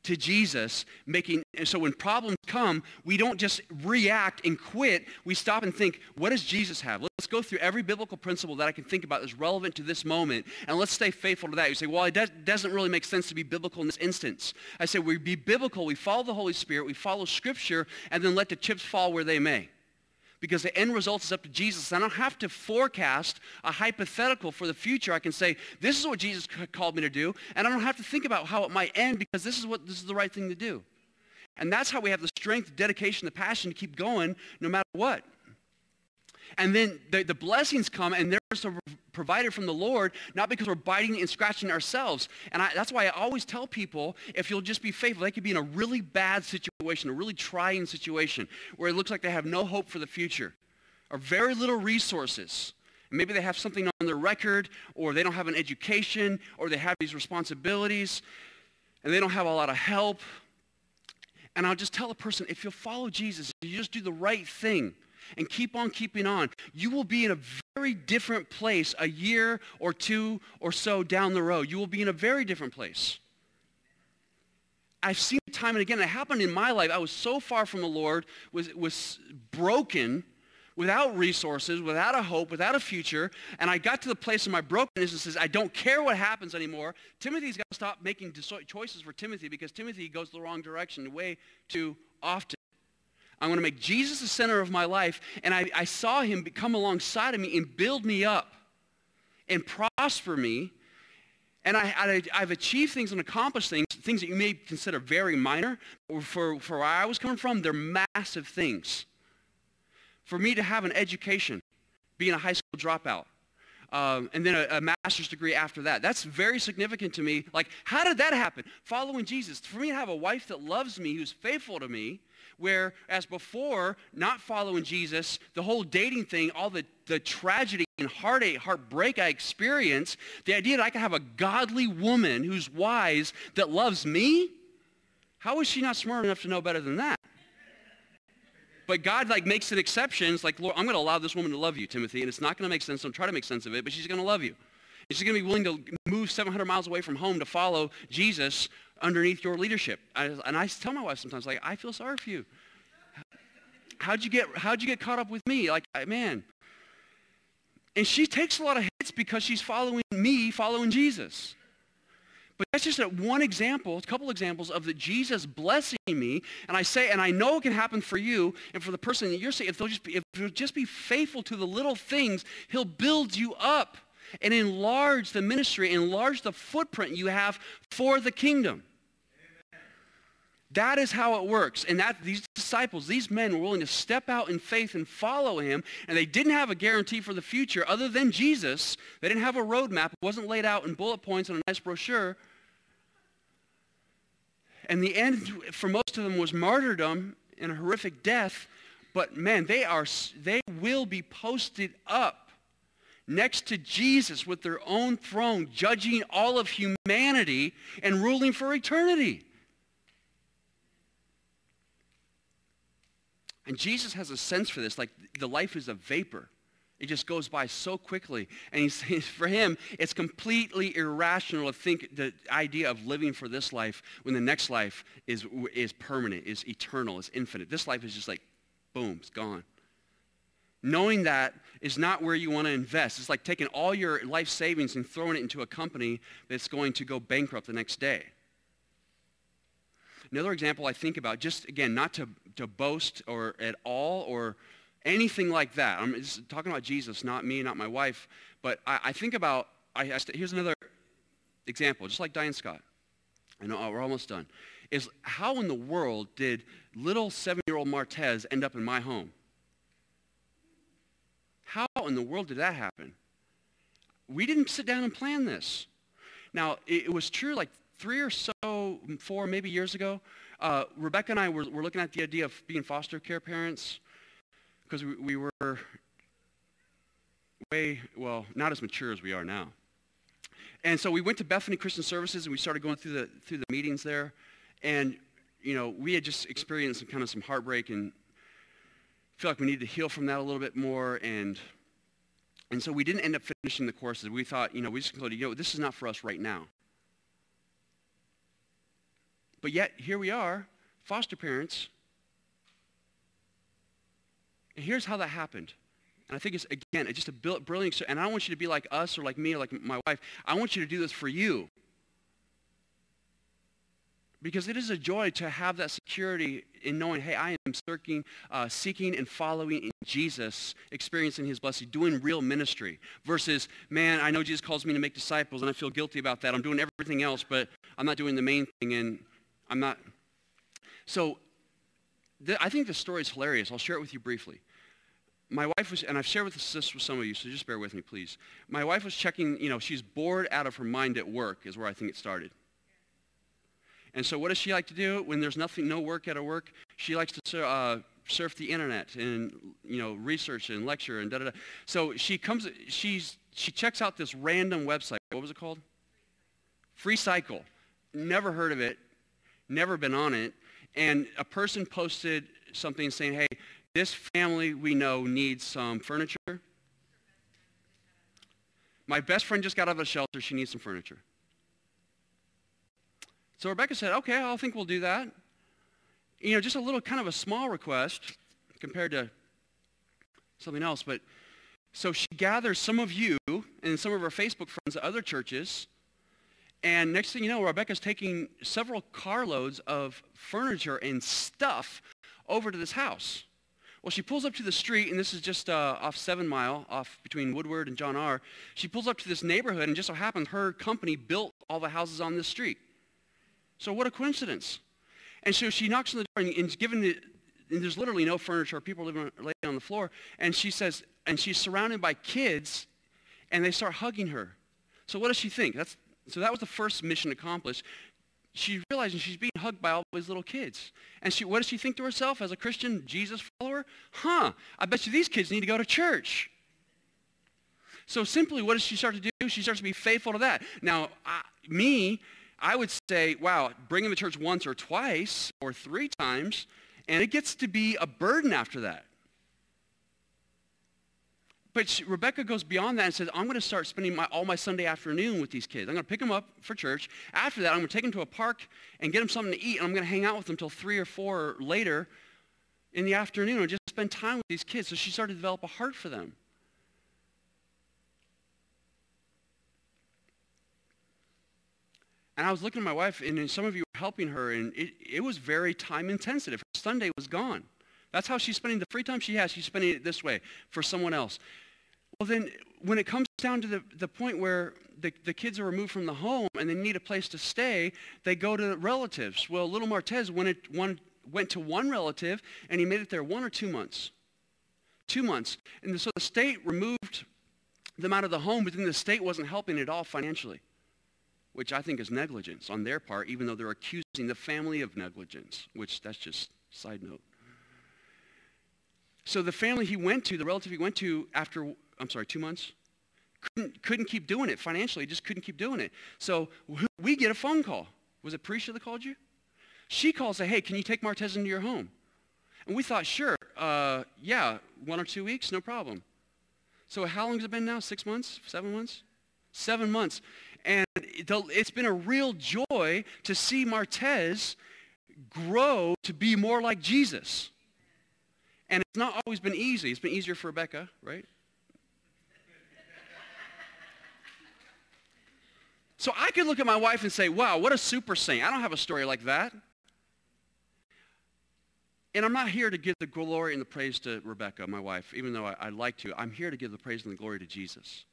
to Jesus, and so when problems come, we don't just react and quit. We stop and think, what does Jesus have? Let's go through every biblical principle that I can think about that's relevant to this moment, and let's stay faithful to that. You say, well, it doesn't really make sense to be biblical in this instance. I say, we be biblical, we follow the Holy Spirit, we follow Scripture, and then let the chips fall where they may. Because the end result is up to Jesus. I don't have to forecast a hypothetical for the future. I can say, this is what Jesus called me to do, and I don't have to think about how it might end because this is the right thing to do. And that's how we have the strength, dedication, the passion to keep going no matter what. And then the blessings come, and they're provided from the Lord, not because we're biting and scratching ourselves. And that's why I always tell people, if you'll just be faithful, they could be in a really bad situation, a really trying situation, where it looks like they have no hope for the future, or very little resources. Maybe they have something on their record, or they don't have an education, or they have these responsibilities, and they don't have a lot of help. And I'll just tell a person, if you'll follow Jesus, you just do the right thing, and keep on keeping on, you will be in a very different place a year or two or so down the road. You will be in a very different place. I've seen it time and again. It happened in my life. I was so far from the Lord, was broken, without resources, without a hope, without a future, and I got to the place of my brokenness and says, I don't care what happens anymore. Timothy's got to stop making choices for Timothy, because Timothy goes the wrong direction way too often. I'm going to make Jesus the center of my life. And I saw him come alongside of me and build me up and prosper me. And I've achieved things and accomplished things that you may consider very minor. For where I was coming from, they're massive things. For me to have an education, being a high school dropout, and then a master's degree after that, that's very significant to me. Like, how did that happen? Following Jesus. For me to have a wife that loves me, who's faithful to me, whereas before, not following Jesus, the whole dating thing, all the tragedy and heartbreak I experienced, the idea that I could have a godly woman who's wise that loves me, how is she not smart enough to know better than that? But God makes an exception. It's like, Lord, I'm going to allow this woman to love you, Timothy, and it's not going to make sense. Don't try to make sense of it, but she's going to love you. Is she going to be willing to move 700 miles away from home to follow Jesus underneath your leadership? And I tell my wife sometimes, like, I feel sorry for you. How'd you get caught up with me? Like, man. And she takes a lot of hits because she's following Jesus. But that's just one example, a couple examples of Jesus blessing me. And I know it can happen for you and for the person that you're saying. If they'll just be faithful to the little things, he'll build you up and enlarge the ministry, enlarge the footprint you have for the kingdom. Amen. That is how it works. And these disciples, these men were willing to step out in faith and follow him. And they didn't have a guarantee for the future other than Jesus. They didn't have a roadmap. It wasn't laid out in bullet points on a nice brochure. And the end for most of them was martyrdom and a horrific death. But man, they will be posted up next to Jesus with their own throne, judging all of humanity and ruling for eternity. And Jesus has a sense for this, like the life is a vapor. It just goes by so quickly. And for him, it's completely irrational to think the idea of living for this life when the next life is permanent, is eternal, is infinite. This life is just like, boom, it's gone. Knowing that is not where you want to invest. It's like taking all your life savings and throwing it into a company that's going to go bankrupt the next day. Another example I think about, just again, not to boast or at all or anything like that. I'm just talking about Jesus, not me, not my wife. But I think about, here's another example, just like Diane Scott. I know we're almost done. Is how in the world did little 7-year-old Martez end up in my home? How in the world did that happen? We didn't sit down and plan this. Now, it was true like 3 or so, 4 maybe years ago. Rebecca and I were looking at the idea of being foster care parents. Because we were not as mature as we are now. And so we went to Bethany Christian Services and we started going through the meetings there. And, we had just experienced some heartbreak and feel like we needed to heal from that a little bit more. And so we didn't end up finishing the courses. We thought, we just concluded, this is not for us right now. But yet, here we are, foster parents. And here's how that happened. And I think it's just a brilliant story. And I don't want you to be like us or like me or like my wife. I want you to do this for you. Because it is a joy to have that security in knowing, hey, I am seeking and following in Jesus, experiencing his blessing, doing real ministry. Versus, man, I know Jesus calls me to make disciples and I feel guilty about that. I'm doing everything else, but I'm not doing the main thing and I'm not. So I think the story is hilarious. I'll share it with you briefly. My wife was, and I've shared this with some of you, so just bear with me, please. My wife was checking, she's bored out of her mind at work is where I think it started. And so what does she like to do when there's no work at her work? She likes to surf the internet and, research and lecture and da-da-da. So she checks out this random website. What was it called? Free Cycle. Never heard of it. Never been on it. And a person posted something saying, hey, this family we know needs some furniture. My best friend just got out of a shelter. She needs some furniture. So Rebecca said, okay, I think we'll do that. Just a little kind of a small request compared to something else. But so she gathers some of you and some of her Facebook friends at other churches. And next thing you know, Rebecca's taking several carloads of furniture and stuff over to this house. Well, she pulls up to the street, and this is just off 7 Mile, off between Woodward and John R. She pulls up to this neighborhood, and just so happens her company built all the houses on this street. So what a coincidence. And so she knocks on the door, and there's literally no furniture. People laying on the floor. And she says, and she's surrounded by kids, and they start hugging her. So what does she think? So that was the first mission accomplished. She realizes she's being hugged by all these little kids. And what does she think to herself as a Christian Jesus follower? I bet you these kids need to go to church. So simply, what does she start to do? She starts to be faithful to that. Now, I would say, wow, bring them to church once or twice or 3 times, and it gets to be a burden after that. But Rebecca goes beyond that and says, I'm going to start spending all my Sunday afternoon with these kids. I'm going to pick them up for church. After that, I'm going to take them to a park and get them something to eat, and I'm going to hang out with them until 3 or 4 later in the afternoon and just spend time with these kids. So she started to develop a heart for them. And I was looking at my wife, and some of you were helping her, and it was very time intensive. Her Sunday was gone. That's how she's spending the free time she has. She's spending it this way for someone else. Well, then when it comes down to the point where the kids are removed from the home and they need a place to stay, they go to relatives. Well, little Martez went to one relative, and he made it there 1 or 2 months. 2 months. And so the state removed them out of the home, but then the state wasn't helping at all financially, which I think is negligence on their part, even though they're accusing the family of negligence, which that's just a side note. So the family he went to, the relative he went to after, 2 months, couldn't keep doing it financially, just couldn't keep doing it. So we get a phone call. Was it Prisha that called you? She calls and said, hey, can you take Martez into your home? And we thought, sure, yeah, 1 or 2 weeks, no problem. So how long has it been now? 6 months? 7 months? 7 months. And it's been a real joy to see Martez grow to be more like Jesus. And it's not always been easy. It's been easier for Rebecca, right? So I could look at my wife and say, wow, what a super saint. I don't have a story like that. And I'm not here to give the glory and the praise to Rebecca, my wife, even though I'd like to. I'm here to give the praise and the glory to Jesus.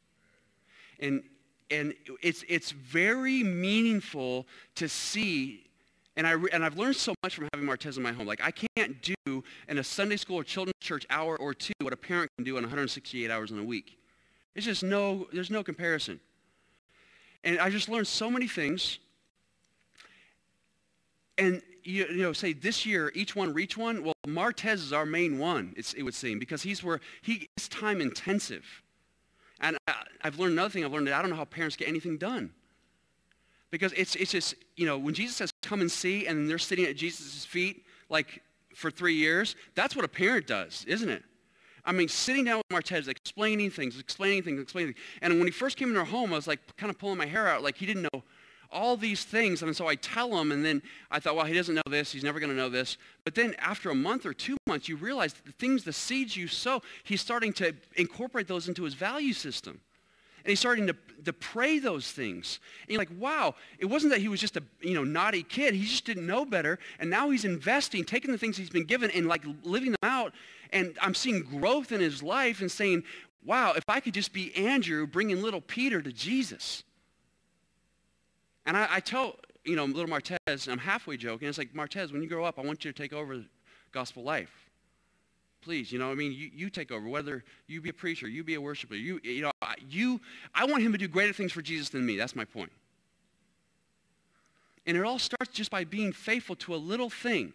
And it's very meaningful to see, and I've learned so much from having Martez in my home. Like, I can't do in a Sunday school or children's church hour or two what a parent can do in 168 hours in a week. It's just there's no comparison. And I just learned so many things. And you know, say this year, each one reach one. Well, Martez is our main one, it would seem, because he is time intensive. And I've learned another thing. I've learned that I don't know how parents get anything done. Because it's just, you know, when Jesus says, come and see, and they're sitting at Jesus' feet, like, for 3 years, that's what a parent does, isn't it? I mean, sitting down with Martez, explaining things. And when he first came into our home, I was, like, kind of pulling my hair out, like, he didn't know all these things. And so I tell him, and then I thought, well, he doesn't know this. He's never going to know this. But then after a month or 2 months, you realize the seeds you sow, he's starting to incorporate those into his value system. And he's starting to pray those things. And you're like, wow, it wasn't that he was just a naughty kid. He just didn't know better. And now he's investing, taking the things he's been given and like living them out. And I'm seeing growth in his life and saying, wow, if I could just be Andrew bringing little Peter to Jesus. And I tell, little Martez, and I'm halfway joking, it's like, Martez, when you grow up, I want you to take over Gospel Life. Please, you take over, whether you be a preacher, you be a worshiper, I want him to do greater things for Jesus than me. That's my point. And it all starts just by being faithful to a little thing.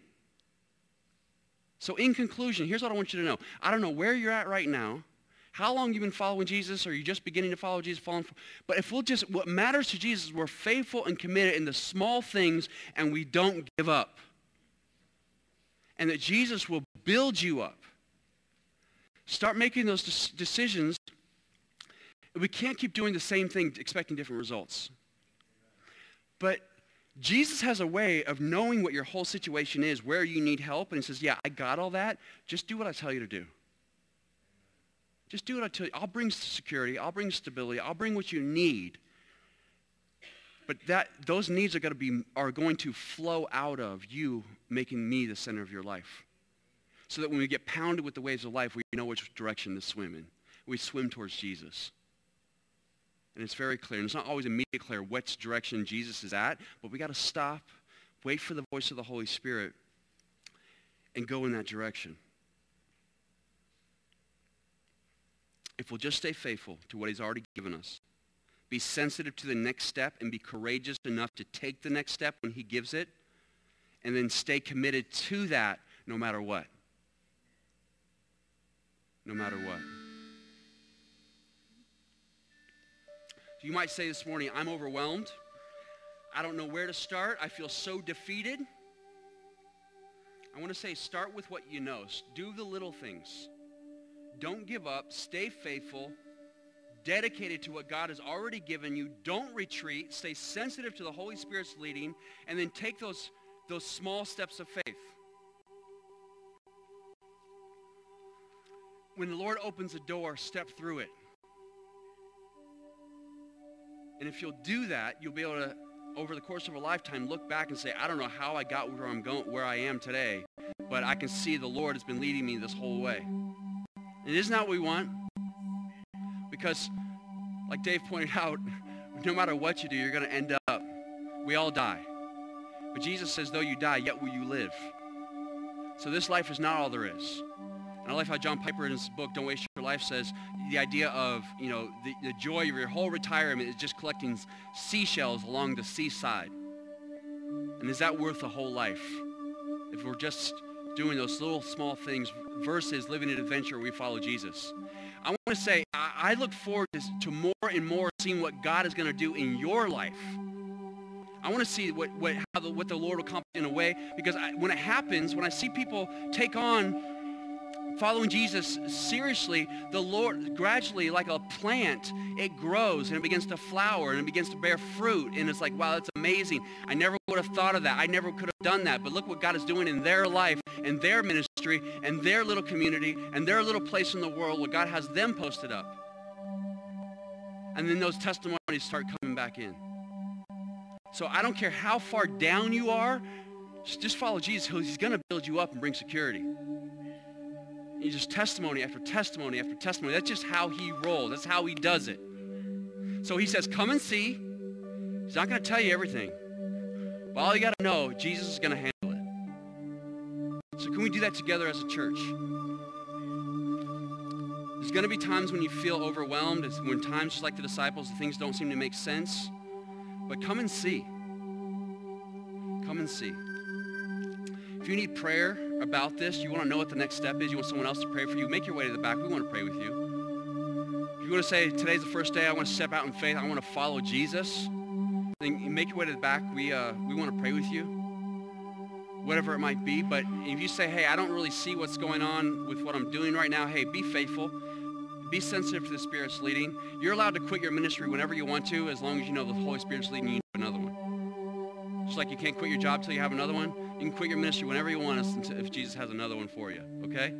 So in conclusion, here's what I want you to know. I don't know where you're at right now, how long you've been following Jesus, or are you just beginning to follow Jesus, but if what matters to Jesus is we're faithful and committed in the small things and we don't give up. And that Jesus will build you up. Start making those decisions. We can't keep doing the same thing expecting different results. But Jesus has a way of knowing what your whole situation is, where you need help, and he says, yeah, I got all that. Just do what I tell you to do. Just do what I tell you. I'll bring security. I'll bring stability. I'll bring what you need. But those needs are going to flow out of you making me the center of your life. So that when we get pounded with the waves of life, we know which direction to swim in. We swim towards Jesus. And it's very clear. And it's not always immediately clear which direction Jesus is at, but we got to stop, wait for the voice of the Holy Spirit, and go in that direction. If we'll just stay faithful to what he's already given us, be sensitive to the next step, and be courageous enough to take the next step when he gives it, and then stay committed to that no matter what. No matter what. So you might say this morning, I'm overwhelmed. I don't know where to start. I feel so defeated. I want to say, start with what you know. Do the little things. Don't give up. Stay faithful. Dedicated to what God has already given you. Don't retreat. Stay sensitive to the Holy Spirit's leading. And then take those small steps of faith. When the Lord opens a door, step through it. And if you'll do that, you'll be able to, over the course of a lifetime, look back and say, I don't know how I got where I'm going, where I am today, but I can see the Lord has been leading me this whole way. And isn't that what we want? Because, like Dave pointed out, no matter what you do, you're going to end up, we all die. But Jesus says, though you die, yet will you live. So this life is not all there is. And I like how John Piper in his book, Don't Waste Your Life, says the idea of, the joy of your whole retirement is just collecting seashells along the seaside. And is that worth a whole life? If we're just doing those little small things versus living an adventure where we follow Jesus. I want to say, I look forward to more and more seeing what God is going to do in your life. I want to see what the Lord will accomplish in a way, because when it happens, when I see people take on following Jesus seriously, the Lord gradually, like a plant, it grows and it begins to flower and it begins to bear fruit. And it's like, wow, that's amazing. I never would have thought of that. I never could have done that. But look what God is doing in their life and their ministry and their little community and their little place in the world where God has them posted up. And then those testimonies start coming back in. So I don't care how far down you are, just follow Jesus. He's going to build you up and bring security. He's just testimony after testimony after testimony. That's just how he rolls. That's how he does it. So he says, come and see. He's not going to tell you everything. But all you got to know, Jesus is going to handle it. So can we do that together as a church? There's going to be times when you feel overwhelmed. It's when times, just like the disciples, things don't seem to make sense. But come and see. Come and see. If you need prayer about this, you want to know what the next step is, you want someone else to pray for you, make your way to the back. We want to pray with you. If you want to say, today's the first day, I want to step out in faith, I want to follow Jesus, then make your way to the back. We want to pray with you, whatever it might be. But if you say, hey, I don't really see what's going on with what I'm doing right now, hey, be faithful. Be sensitive to the Spirit's leading. You're allowed to quit your ministry whenever you want to, as long as you know the Holy Spirit's leading you to another one. Just like you can't quit your job till you have another one, you can quit your ministry whenever you want if Jesus has another one for you, okay?